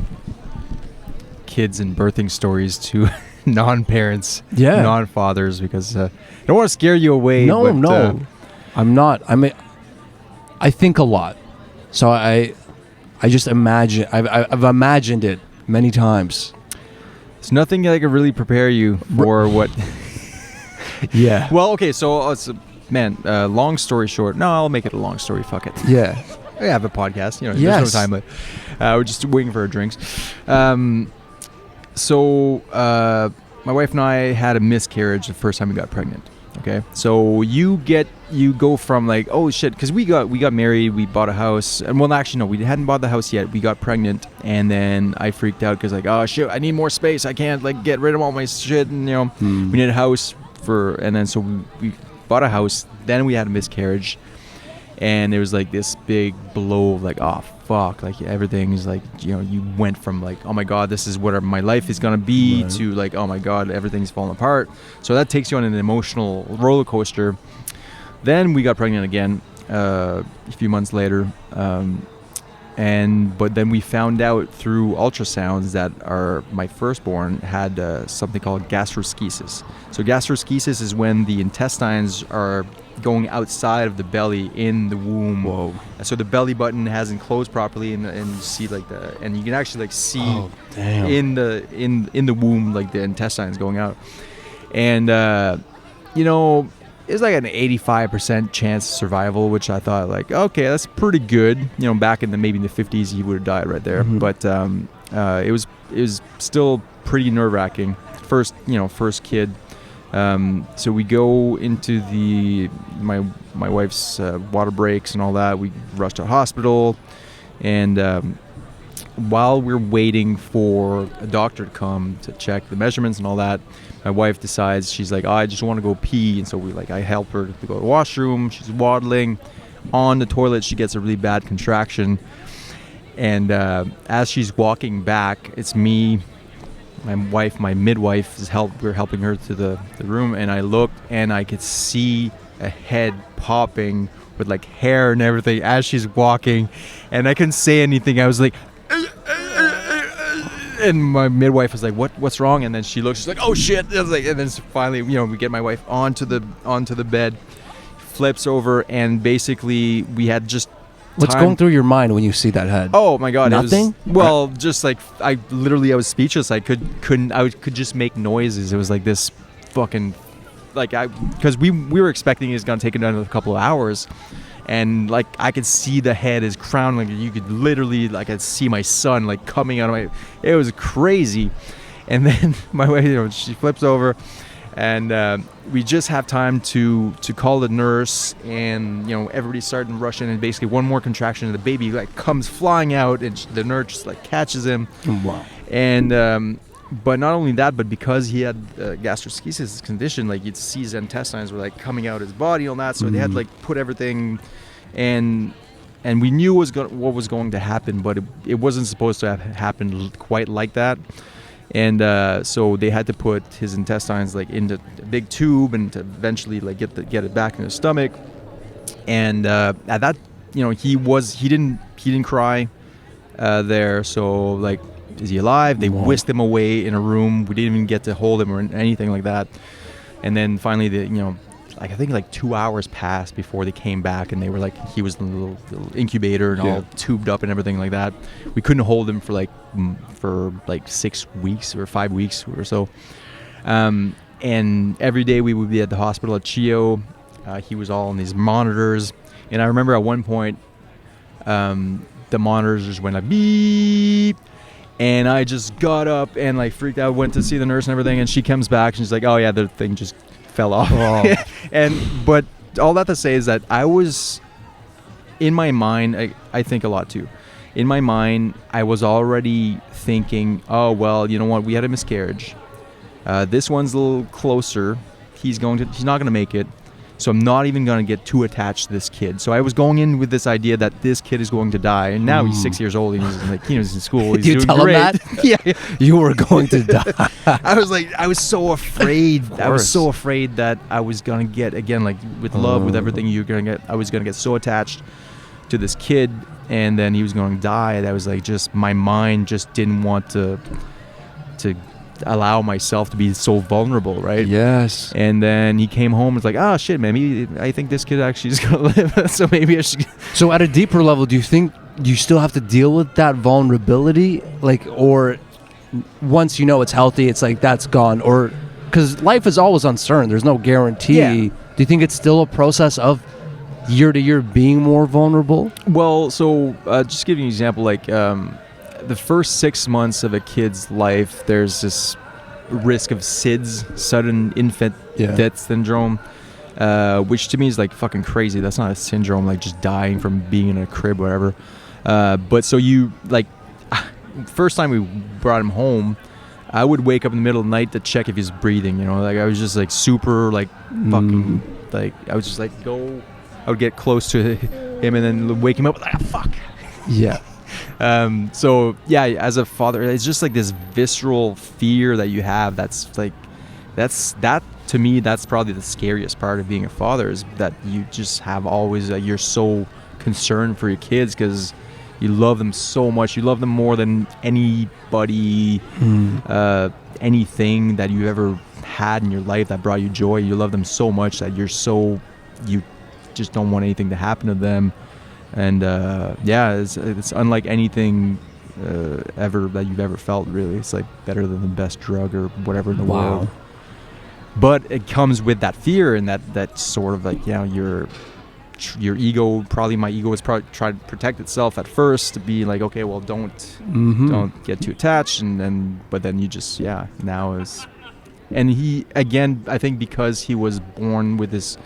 kids and birthing stories to non-parents, Yeah. non-fathers, because I don't want to scare you away. No, but, no, I'm not. I think a lot, so I just imagine. I've imagined it many times. it's nothing that can really prepare you for what. Yeah. Well, okay, so long story short. No, I'll make it a long story. Fuck it. Yeah. I have a podcast. There's Yes. no time, but we're just waiting for our drinks. So my wife and I had a miscarriage the first time we got pregnant. Okay, so you go from like, oh shit, because we got married, we bought a house, and well, actually no, we hadn't bought the house yet. We got pregnant, and then I freaked out because like, oh shit, I need more space. I can't like get rid of all my shit, and we need a house and then so we bought a house. Then we had a miscarriage, and there was like this big blow of like, oh fuck, like everything is like, you went from like, oh my god, this is what my life is gonna be, Right. to like, oh my god, everything's falling apart. So that takes you on an emotional roller coaster. Then we got pregnant again a few months later, but then we found out through ultrasounds that my firstborn had something called gastroschisis. So gastroschisis is when the intestines are going outside of the belly in the womb. Whoa. So the belly button hasn't closed properly, and you see like and you can actually like see Oh, damn. in the womb like the intestines going out, and it's like an 85% chance of survival, which I thought like, okay, that's pretty good. Back in the 50s, he would have died right there. Mhm. But it was still pretty nerve-wracking. First kid. So we go into my wife's water breaks and all that. We rush to hospital, and while we're waiting for a doctor to come to check the measurements and all that, my wife decides, she's like, I just want to go pee. And so I help her to go to the washroom. She's waddling on the toilet. She gets a really bad contraction, and as she's walking back, it's me, my wife, my midwife we're helping her to the room, and I looked and I could see a head popping with like hair and everything as she's walking, and I couldn't say anything. I was like, and my midwife was like, what's wrong? And then she looks, she's like, oh shit. I was like, and then finally, we get my wife onto the bed, flips over, and basically we had just What's going through your mind when you see that head? Oh my god! Nothing? Just like I was speechless. I could just make noises. It was like this fucking, because we were expecting it was gonna take another couple of hours, and like I could see the head is crowned. Like you could literally I could see my son like coming out of my. It was crazy, and then my wife, she flips over, and we just have time to call the nurse, and everybody's starting rushing, and basically one more contraction and the baby like comes flying out, and the nurse like catches him. Wow. And but not only that, but because he had gastroschisis condition, like you'd see his intestines were like coming out his body and all that, so they had to like put everything, and we knew what was going to happen, but it wasn't supposed to have happened quite like that. And so they had to put his intestines like into a big tube, and to eventually like get it back in his stomach. And at that, he didn't cry there. So like, is he alive? They whisked him away in a room. We didn't even get to hold him or anything like that. And then finally, I think like 2 hours passed before they came back, and they were like, he was in the little incubator and all tubed up and everything like that. We couldn't hold him for like 6 weeks or 5 weeks or so. And every day we would be at the hospital at Chio. He was all on these monitors, and I remember at one point, the monitors just went like beep. And I just got up and like freaked out, went to see the nurse and everything, and she comes back and she's like, oh yeah, the thing just fell off. Oh. But all that to say is that I was, in my mind, I think a lot too. In my mind, I was already thinking, oh well, you know what, we had a miscarriage. This one's a little closer. He's not gonna make it. So I'm not even going to get too attached to this kid. So I was going in with this idea that this kid is going to die. And now he's 6 years old and he's like, he's in school. He's You doing tell great. him that? Yeah. You were going to die. I was so afraid. I was so afraid that I was going to get, again, like with love, with everything you're going to get, I was going to get so attached to this kid and then he was going to die. That was like just, my mind just didn't want to allow myself to be so vulnerable, right? Yes. And then he came home and was like, oh shit, maybe I think this kid actually is gonna live. So maybe I should. So at a deeper level, do you think you still have to deal with that vulnerability, like, or once you know it's healthy, it's like that's gone, or because life is always uncertain, there's no guarantee. Yeah. Do you think it's still a process of year to year being more vulnerable? Well, so just give you an example, like the first 6 months of a kid's life, there's this risk of SIDS, sudden infant death syndrome, which to me is like fucking crazy. That's not a syndrome, like just dying from being in a crib or whatever. But so you, like, first time we brought him home, I would wake up in the middle of the night to check if he's breathing, you know, like I was just like super like fucking, like I was just like I would get close to him and then wake him up like, oh, fuck. Yeah. So yeah, as a father, it's just like this visceral fear that you have. That to me, that's probably the scariest part of being a father, is that you just have always, you're so concerned for your kids because you love them so much. You love them more than anybody, anything that you ever had in your life that brought you joy. You love them so much that you just don't want anything to happen to them. And it's unlike anything ever that you've ever felt, really. It's like better than the best drug or whatever in the world. But it comes with that fear and that sort of like, you know, your ego, probably my ego was probably trying to protect itself at first to be like, okay, well, don't get too attached. But then you just, now is, and he, again, I think because he was born with this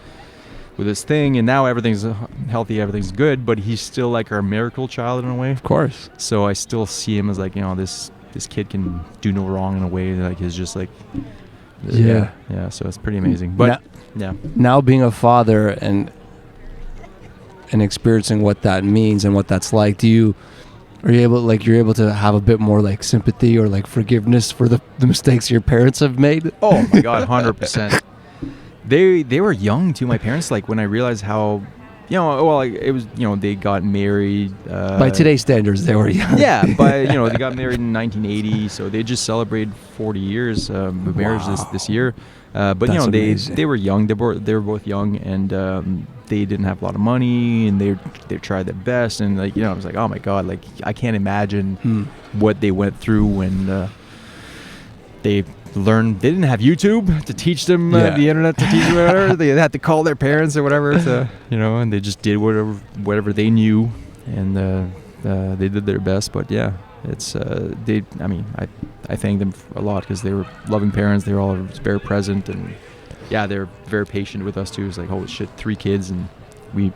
thing, and now everything's healthy, everything's good, but he's still like our miracle child in a way. Of course. So I still see him as like, you know, this kid can do no wrong in a way, like he's just like, yeah. So it's pretty amazing. But now being a father and experiencing what that means and what that's like, you're able to have a bit more like sympathy or like forgiveness for the mistakes your parents have made? Oh my God, 100%. They were young too, my parents, like when I realized how, you know, well, it was, you know, they got married. By today's standards, they were young. Yeah, but, you know, they got married in 1980, so they just celebrated 40 years of marriage this year. But, that's, you know, they were young. They were both young, and they didn't have a lot of money, and they tried their best. And, like, you know, I was like, oh, my God, like, I can't imagine what they went through when they learned. They didn't have YouTube to teach them the internet to teach them whatever. They had to call their parents or whatever to, you know, and they just did whatever they knew, and they did their best. But yeah, it's I thank them a lot because they were loving parents. They were all very present, and they're very patient with us too. It's like, holy shit, 3 kids, and we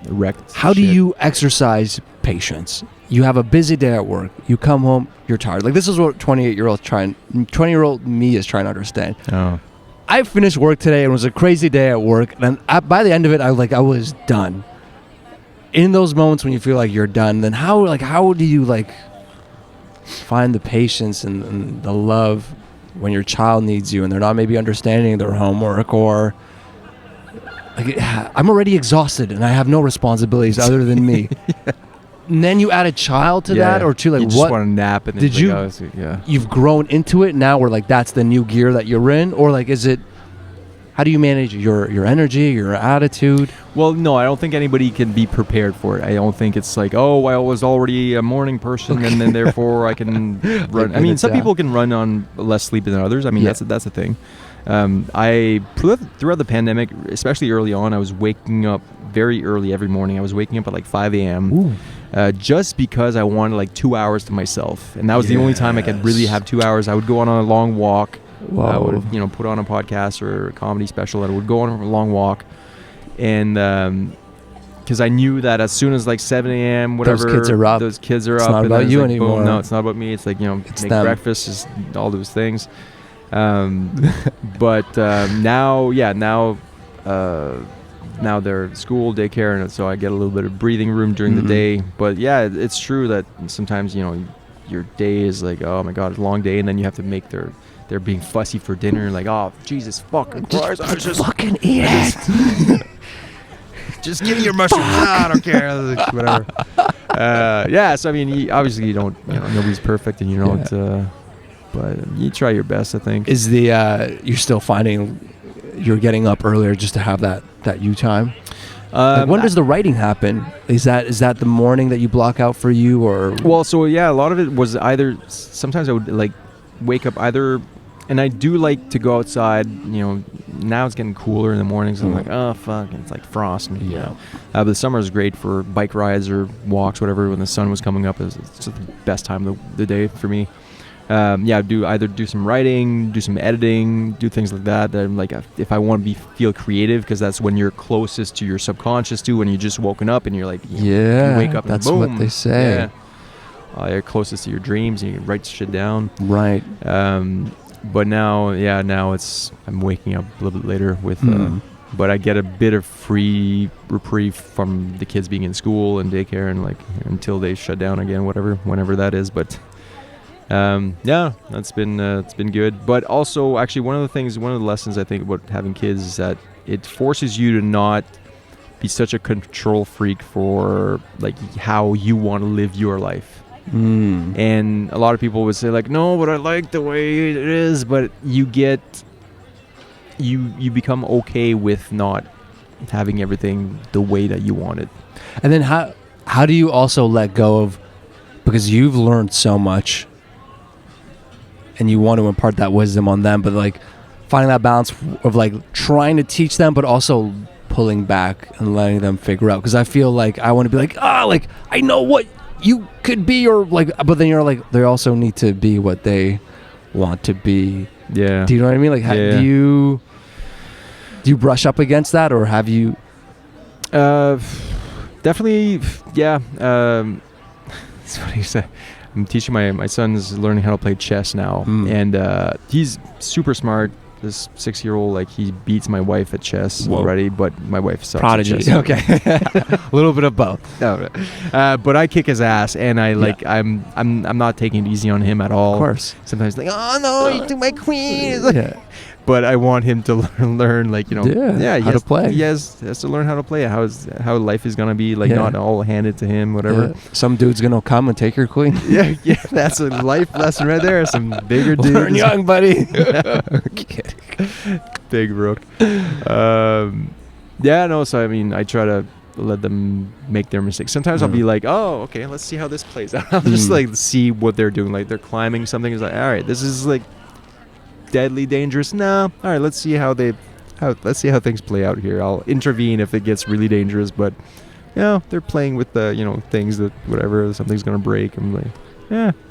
wrecked. How do you exercise patience? You have a busy day at work. You come home, you're tired. Like, this is what 20-year-old me is trying to understand. Oh. I finished work today, and it was a crazy day at work. And by the end of it, I was done. In those moments when you feel like you're done, then how do you like find the patience and the love when your child needs you and they're not maybe understanding their homework, or like, I'm already exhausted and I have no responsibilities other than me. And then you add a child to that, or two, like, you just what? Want to nap, and Did you? You've grown into it now, where like that's the new gear that you're in, or like is it? How do you manage your energy, your attitude? Well, no, I don't think anybody can be prepared for it. I don't think it's like, oh, I was already a morning person, and then therefore I can run. I mean, some people can run on less sleep than others. I mean, that's the thing. Throughout the pandemic, especially early on, I was waking up very early every morning. I was waking up at like 5 a.m. Just because I wanted like 2 hours to myself, and that was the only time I could really have 2 hours. I would go on a long walk. I would, you know, put on a podcast or a comedy special, and I would go on a long walk, and because I knew that as soon as like 7 a.m. whatever, those kids are up. It's not about you anymore. Boom, no, it's not about me. It's like, you know, make breakfast, just all those things. But now now they're school, daycare, and so I get a little bit of breathing room during the day. But yeah, it's true that sometimes, you know, your day is like, oh my God, it's a long day, and then you have to make they're being fussy for dinner, like, oh, Jesus fucking Christ, I just fucking eat it. just give me your mushrooms. I don't care. Whatever. Yeah, so I mean, obviously you don't, you know, nobody's perfect, and you don't, but you try your best, I think. Is you're still finding you're getting up earlier just to have that you time? Like when does the writing happen? Is that the morning that you block out for you, or? Well, so yeah, a lot of it was either, sometimes I would like wake up either, and I do like to go outside, you know, now it's getting cooler in the mornings, I'm like, oh fuck, and it's like frost, and, you know. But the summer is great for bike rides or walks, whatever, when the sun was coming up. It's just the best time of the day for me. Either do some writing, do some editing, do things like that. I'm like, if I want to feel creative, because that's when you're closest to your subconscious too, when you just woken up and you're like, you wake up and that's boom. What they say. You're closest to your dreams, and you can write shit down. Right. But now I'm waking up a little bit later with, but I get a bit of free reprieve from the kids being in school and daycare, and like until they shut down again, whenever that is. But it's been good. But also, actually, one of the lessons I think about having kids is that it forces you to not be such a control freak for like how you want to live your life. And a lot of people would say like, no, but I like the way it is. But you become okay with not having everything the way that you want it. And then how do you also let go of, because you've learned so much and you want to impart that wisdom on them, but like finding that balance of like trying to teach them, but also pulling back and letting them figure out. Because I feel like I want to be like, like I know what you could be, or like, but then you're like, they also need to be what they want to be. Yeah. Do you know what I mean? Like, do you brush up against that, or have you? Definitely, yeah. That's what he said. I'm teaching my son's learning how to play chess now, and he's super smart. This 6-year-old, like, he beats my wife at chess already, but my wife sucks Prodigy. at chess. Okay. A little bit of both. No, but I kick his ass, and I'm not taking it easy on him at all. Of course. Sometimes like, oh no, you took my queen. But I want him to learn, like, you know, how to play. He has to learn how to play. How life is gonna be, like, not all handed to him, whatever. Yeah. Some dude's gonna come and take your queen. yeah, that's a life lesson right there. Some bigger dudes. Learn young, buddy. Big Rook. So I mean, I try to let them make their mistakes. Sometimes I'll be like, oh, okay, let's see how this plays out. I'll just like see what they're doing. Like, they're climbing something. It's like, all right, this is like deadly dangerous. No, all right, let's see how things play out here. I'll intervene if it gets really dangerous, but they're playing with the, things that whatever, something's gonna break. I'm like,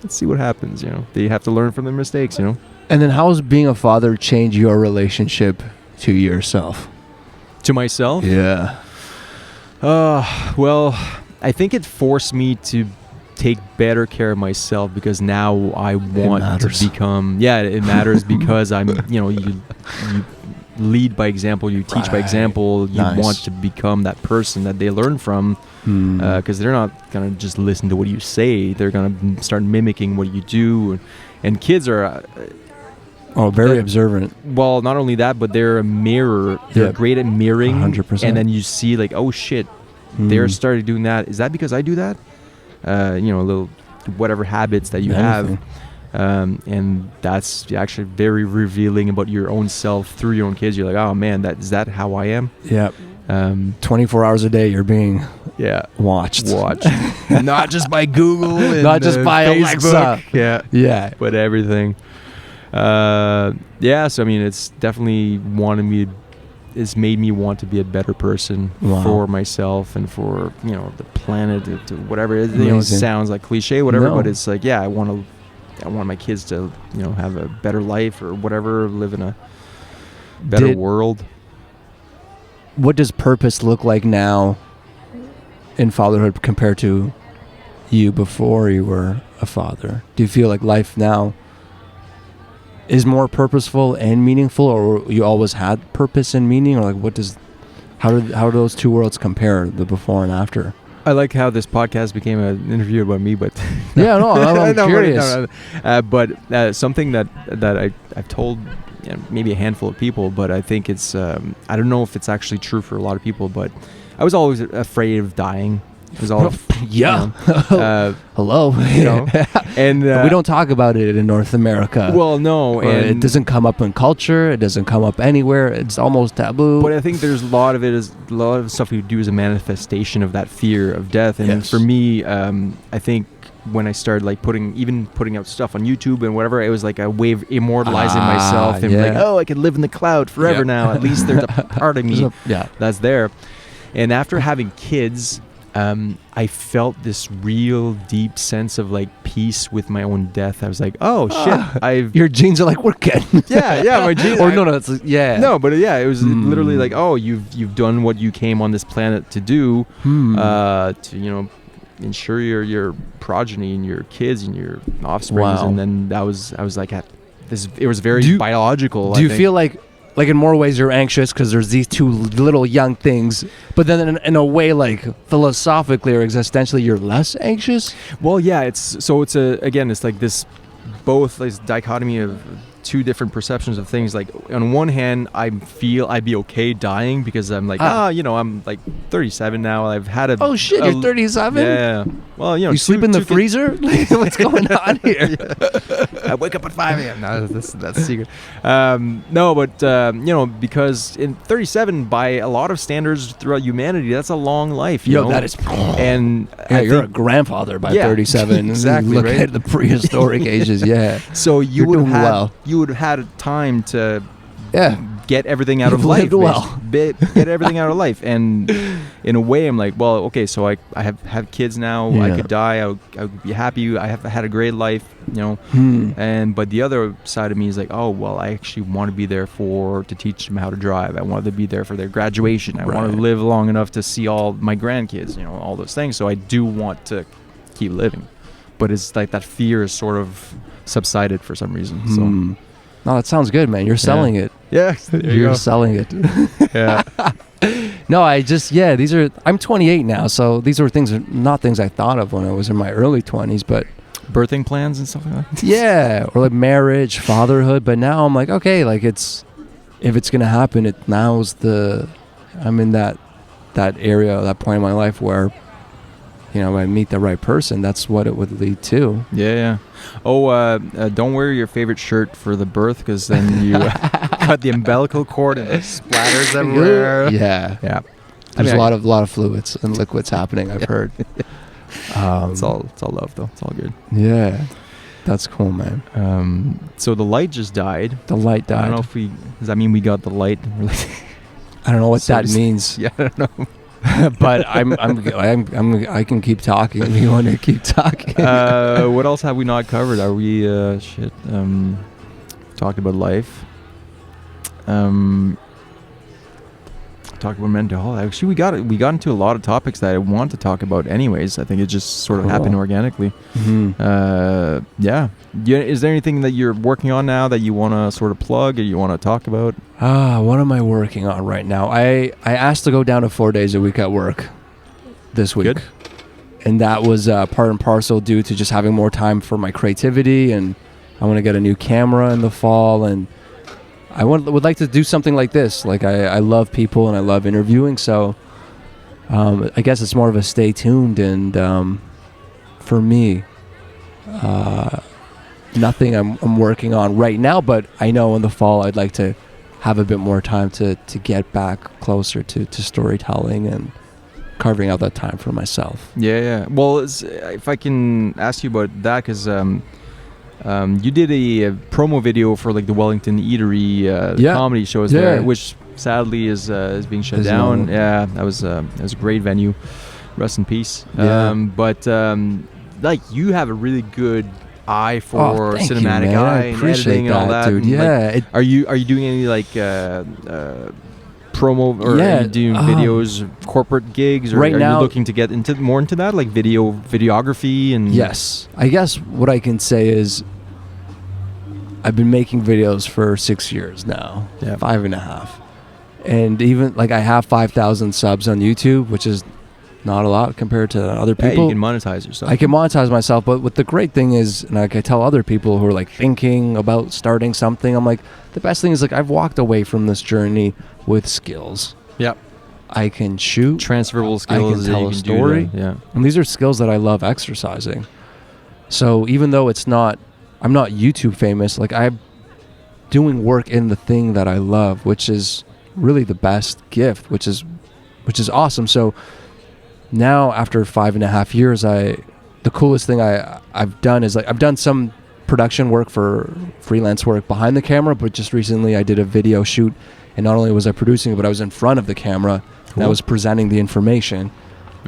let's see what happens. They have to learn from their mistakes. And then how has being a father changed your relationship to yourself? To myself? Yeah. Well, I think it forced me to take better care of myself, because now I want to become, it matters because I'm, you lead by example, you teach by example, you want to become that person that they learn from, because they're not going to just listen to what you say, they're going to start mimicking what you do, and kids are... very observant. Well, not only that, but they're a mirror. They're great at mirroring. 100%. And then you see like, oh shit, they're started doing that. Is that because I do that? Little whatever habits that you have. And that's actually very revealing about your own self through your own kids. You're like, oh man, is that how I am? Yeah. 24 hours a day you're being watched. Not just by Google and not just by Facebook. Alexa. Yeah. But everything. So I mean, it's definitely it's made me want to be a better person for myself and for, the planet, to whatever it is. It sounds like cliche, whatever, but it's like, I want my kids to, have a better life or whatever, live in a better world. What does purpose look like now in fatherhood compared to you before you were a father? Do you feel like life now is more purposeful and meaningful, or you always had purpose and meaning, or like what does How do those two worlds compare, the before and after? I like how this podcast became an interview about me, but Yeah, no, I'm curious. But something that I've told maybe a handful of people, but I think it's I don't know if it's actually true for a lot of people, but I was always afraid of dying. It was all yeah. Hello. And we don't talk about it in North America. Well, no, and it doesn't come up in culture. It doesn't come up anywhere. It's almost taboo. But I think there's a lot of stuff we do is a manifestation of that fear of death. And Yes. for me, I think when I started like putting out stuff on YouTube and whatever, it was like a way of immortalizing myself and like, oh, I can live in the cloud forever now. At least there's a part of me that's there. And after having kids, I felt this real deep sense of like peace with my own death. I was like, oh shit, your genes are like, we're good. yeah, my genes. Or no, it's no, but yeah, it was literally like, oh, you've done what you came on this planet to do, to ensure your progeny and your kids and your offspring. Wow. And then I was like, it was very biological. Do you feel like in more ways you're anxious because there's these two little young things, but then in a way, like philosophically or existentially, you're less anxious? Well, yeah, it's like this dichotomy of two different perceptions of things. Like on one hand, I feel I'd be okay dying because I'm like, I'm like 37 now. I've had you're 37? Yeah. Well, you sleep in the freezer? What's going on here? I wake up at 5 a.m. No, that's a secret. No, but because in 37, by a lot of standards throughout humanity, that's a long life. You know? That is. And you're a grandfather by 37. Exactly. Look right? at the prehistoric ages. Yeah. So you would have had time to get everything out of life. Get everything out of life. And in a way, I'm like, well, okay, so I have kids now. I could die. I would be happy. I have had a great life, but the other side of me is like, oh, well, I actually want to be there to teach them how to drive. I want to be there for their graduation. I want to live long enough to see all my grandkids, all those things. So I do want to keep living. But it's like that fear is sort of subsided for some reason. So. No, that sounds good, man. You're selling it. Yeah, you're selling it. Yeah. No, I'm 28 now, so these are not things I thought of when I was in my early 20s, but birthing plans and stuff like that. Yeah, or like marriage, fatherhood, but now I'm like, okay, like if it's going to happen, I'm in that area, that point in my life where when I meet the right person, that's what it would lead to. Yeah. Oh, don't wear your favorite shirt for the birth, because then you cut the umbilical cord and it splatters everywhere. Yeah. There's a lot of fluids and liquids happening, I've heard. It's all love, though. It's all good. Yeah. That's cool, man. So the light just died. The light died. I don't know does that mean we got the light? I don't know what that means. Yeah, I don't know. But I can keep talking if you want to keep talking. What else have we not covered? Are we talked about life? Talked about mental health. Actually, we got into a lot of topics that I want to talk about anyways. I think it just sort of happened organically. Yeah. Is there anything that you're working on now that you want to sort of plug or you want to talk about? What am I working on right now? I asked to go down to 4 days a week at work this week. Good. And that was part and parcel due to just having more time for my creativity, and I want to get a new camera in the fall, and I would like to do something like this. Like I love people and I love interviewing, so I guess it's more of a stay tuned. And for me, nothing I'm working on right now, but I know in the fall I'd like to have a bit more time to get back closer to storytelling and carving out that time for myself. Yeah. Well, if I can ask you about that, because you did a promo video for like the Wellington Eatery comedy shows there, which sadly is being shut down. Yeah, that was a great venue. Rest in peace. But like you have a really good eye for cinematic eye and editing and all that, dude. Like, are you doing any like promo or are you doing videos, corporate gigs, or right are now, you looking to get more into that, like videography? And yes, I guess what I can say is I've been making videos for 6 years now, 5.5, And even like I have 5,000 subs on YouTube, which is not a lot compared to other people. Yeah, you can monetize yourself. I can monetize myself, but what the great thing is, and like I tell other people who are like thinking about starting something, I'm like, the best thing is like I've walked away from this journey with skills. Yep. I can shoot. Transferable skills. I can tell a story. Yeah. And these are skills that I love exercising. So even though I'm not YouTube famous, like I'm doing work in the thing that I love, which is really the best gift, which is awesome. So now after 5.5 years, the coolest thing I've done is like I've done some production work for freelance work behind the camera, but just recently I did a video shoot, and not only was I producing it, but I was in front of the camera and I was presenting the information.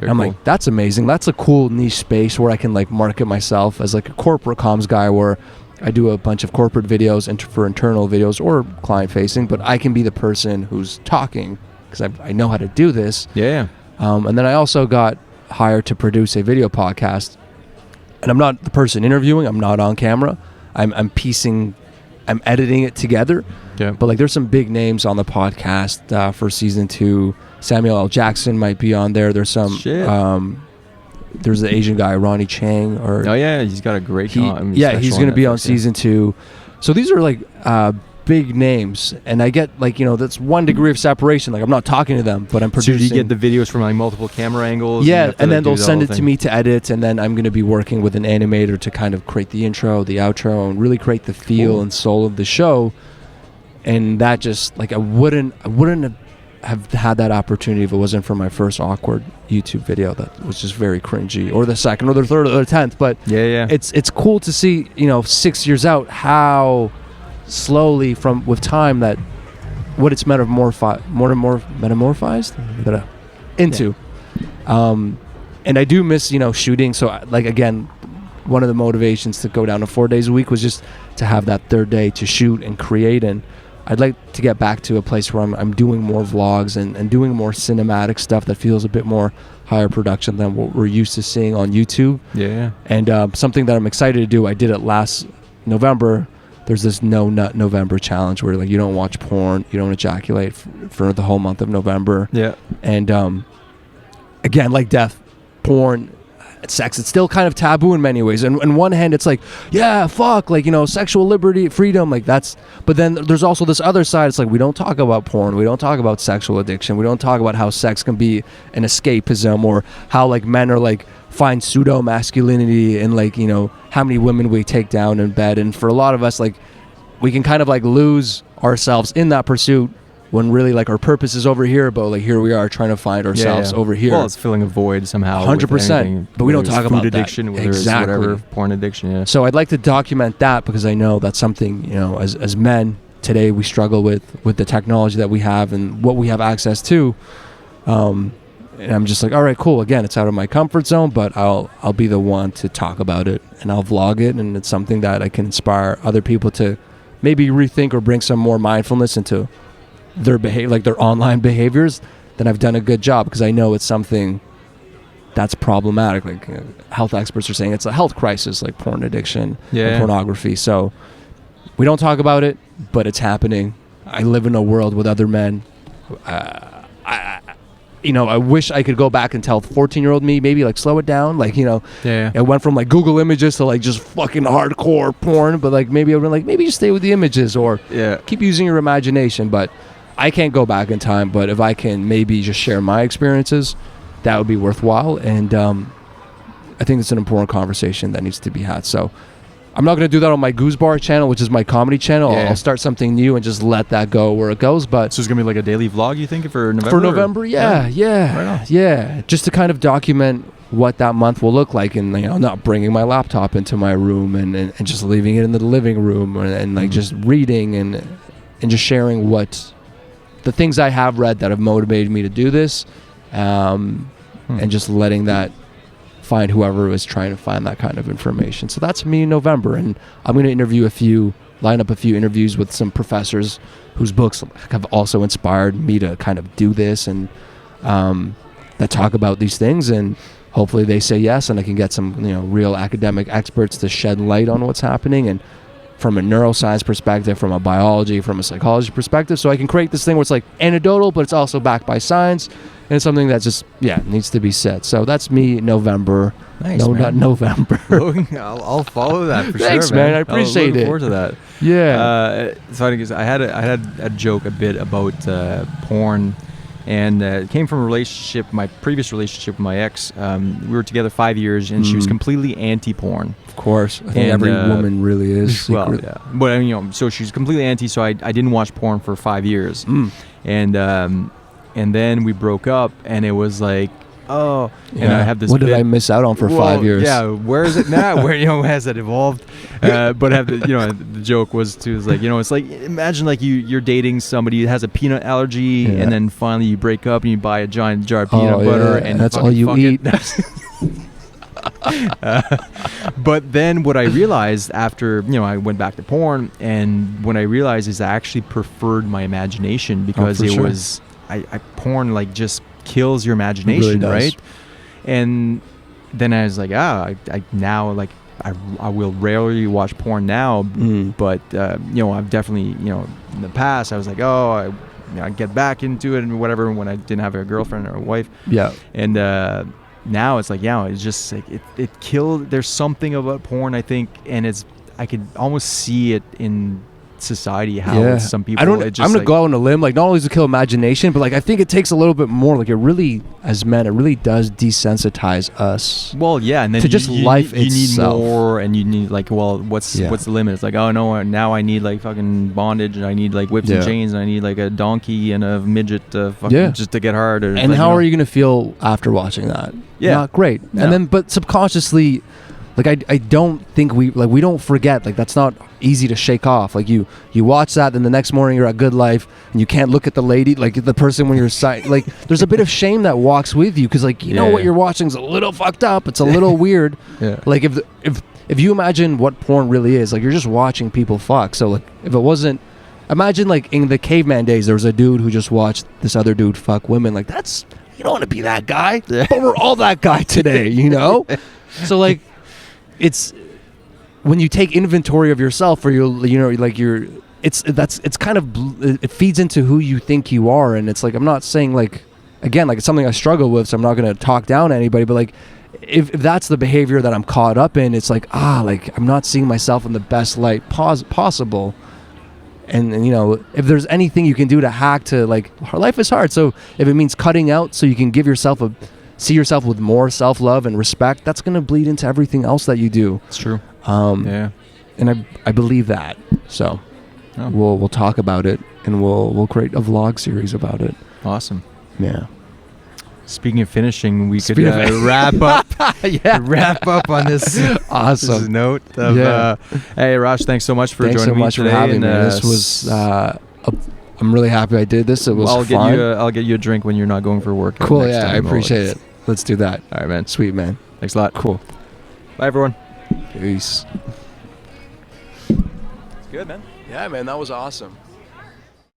I'm cool. Like, that's amazing. That's a cool niche space where I can like market myself as like a corporate comms guy, where I do a bunch of corporate videos for internal videos or client facing, but I can be the person who's talking because I know how to do this. Yeah. And then I also got hired to produce a video podcast, and I'm not the person interviewing. I'm not on camera. I'm editing it together. Yeah. But like, there's some big names on the podcast for season 2. Samuel L. Jackson might be on there. There's some. There's the Asian guy, Ronnie Chang. Oh yeah, he's got a great. He's going to be on season 2. So these are like big names, and I get like, that's one degree of separation. Like I'm not talking to them, but I'm producing. So you get the videos from like multiple camera angles. Yeah, and then they'll send it to me to edit, and then I'm going to be working with an animator to kind of create the intro, the outro, and really create the feel and soul of the show. And that just like I wouldn't have had that opportunity if it wasn't for my first awkward YouTube video that was just very cringy, or the second or the third or the 10th. But it's cool to see 6 years out how slowly with time that what it's metamorphized into. And I do miss shooting. So like again, one of the motivations to go down to 4 days a week was just to have that third day to shoot and create. And I'd like to get back to a place where I'm doing more vlogs and doing more cinematic stuff that feels a bit more higher production than what we're used to seeing on YouTube. Yeah. And something that I'm excited to do, I did it last November. There's this No Nut November challenge where like you don't watch porn, you don't ejaculate for the whole month of November. Yeah. And again, like death, porn, sex, it's still kind of taboo in many ways. And on one hand, it's like, yeah, fuck, like, sexual liberty, freedom, like that's, but then there's also this other side. It's like, we don't talk about porn. We don't talk about sexual addiction. We don't talk about how sex can be an escapism, or how like men are like find pseudo masculinity and like, how many women we take down in bed. And for a lot of us, like we can kind of like lose ourselves in that pursuit, when really like our purpose is over here, but like here we are trying to find ourselves over here. Well, it's filling a void somehow. 100%. But we don't talk about food addiction, whether it's whatever, porn addiction. Yeah. So I'd like to document that, because I know that's something, as men today we struggle with the technology that we have and what we have access to. And I'm just like, all right, cool. Again, it's out of my comfort zone, but I'll be the one to talk about it, and I'll vlog it, and it's something that I can inspire other people to maybe rethink or bring some more mindfulness into their their online behaviors. Then I've done a good job, because I know it's something that's problematic. Like health experts are saying it's a health crisis, like porn addiction and pornography. So we don't talk about it, but it's happening. I live in a world with other men. I wish I could go back and tell 14-year-old me, maybe like slow it down. Like, it went from like Google Images to like just fucking hardcore porn. But like maybe I would like, maybe just stay with the images, or keep using your imagination. But I can't go back in time. But if I can maybe just share my experiences, that would be worthwhile. And I think it's an important conversation that needs to be had. So I'm not going to do that on my Goosebar channel, which is my comedy channel. I'll start something new and just let that go where it goes. But so it's going to be like a daily vlog, you think, for November? For November, yeah. Just to kind of document what that month will look like, and not bringing my laptop into my room and just leaving it in the living room, and like just reading and just sharing what the things I have read that have motivated me to do this, and just letting that find whoever is trying to find that kind of information. So that's me in November, and I'm going to line up a few interviews with some professors whose books have also inspired me to kind of do this, and that talk about these things, and hopefully they say yes, and I can get some real academic experts to shed light on what's happening. And from a neuroscience perspective, from a biology, from a psychology perspective. So I can create this thing where it's like anecdotal, but it's also backed by science. And it's something that just, needs to be said. So that's me, November. Nice, no, man. not November. I'll follow that for Thanks, sure, man. I appreciate looking it. forward to that. Yeah. It's funny because I had a joke a bit about porn, and it came from my previous relationship with my ex. We were together 5 years, and she was completely anti-porn. Of course. I think every woman really is. Well, yeah. But I mean, so she's completely anti. So I didn't watch porn for 5 years, and then we broke up, and it was like, and I have this. What did I miss out on for 5 years? Yeah, where is it now? Where has it evolved? But have the joke was like, it's like, imagine like you're dating somebody who has a peanut allergy, and then finally you break up and you buy a giant jar of peanut butter, and that's all you eat. But then what I realized after I went back to porn, and what I realized is I actually preferred my imagination, because it was porn like just kills your imagination, really, right? And then I was like, I now like I will rarely watch porn now, but I've definitely in the past I was like, I'd get back into it and whatever when I didn't have a girlfriend or a wife. Yeah. And now it's like, it's just like it killed. There's something about porn, I think, and I could almost see it in society how some people. I'm gonna go out on a limb, like not only does it kill imagination, but like I think it takes a little bit more. Like it really, as men, it really does desensitize us. Well, yeah, and then to just life you itself. need more, and you need like, what's the limit? It's like, oh no, now I need like fucking bondage, and I need like whips and chains, and I need like a donkey and a midget just to get hard. And like, how are you gonna feel after watching that? Not great. Yeah. And then, but subconsciously, like I don't think we don't forget. Like that's not easy to shake off. Like you watch that, then the next morning you're at Good Life and you can't look at the lady, like the person when you're like there's a bit of shame that walks with you, because like know what you're watching is a little fucked up. It's a little weird. Like if you imagine what porn really is, like you're just watching people fuck. So like if it wasn't, imagine like in the caveman days there was a dude who just watched this other dude fuck women. Like that's, you don't want to be that guy, but we're all that guy today, So like it's when you take inventory of yourself, or it's kind of, it feeds into who you think you are. And it's like, I'm not saying like, again, like it's something I struggle with, so I'm not going to talk down anybody, but like if that's the behavior that I'm caught up in, it's like, like I'm not seeing myself in the best light possible. And if there's anything you can do to hack to, like, life is hard, so if it means cutting out so you can give yourself see yourself with more self-love and respect, that's going to bleed into everything else that you do. It's true. And I believe that. So we'll talk about it, and we'll create a vlog series about it. Awesome. Yeah. Speaking of finishing, we could wrap up. Wrap up on this awesome this note of hey Arash, thanks so much for joining me today. For having me. This was I'm really happy I did this. It was fun. I'll get you a drink when you're not going for work. Cool. Yeah, I appreciate it. Let's do that. All right, man. Sweet, man. Thanks a lot. Cool. Bye, everyone. Peace. Good, man. Yeah, man. That was awesome.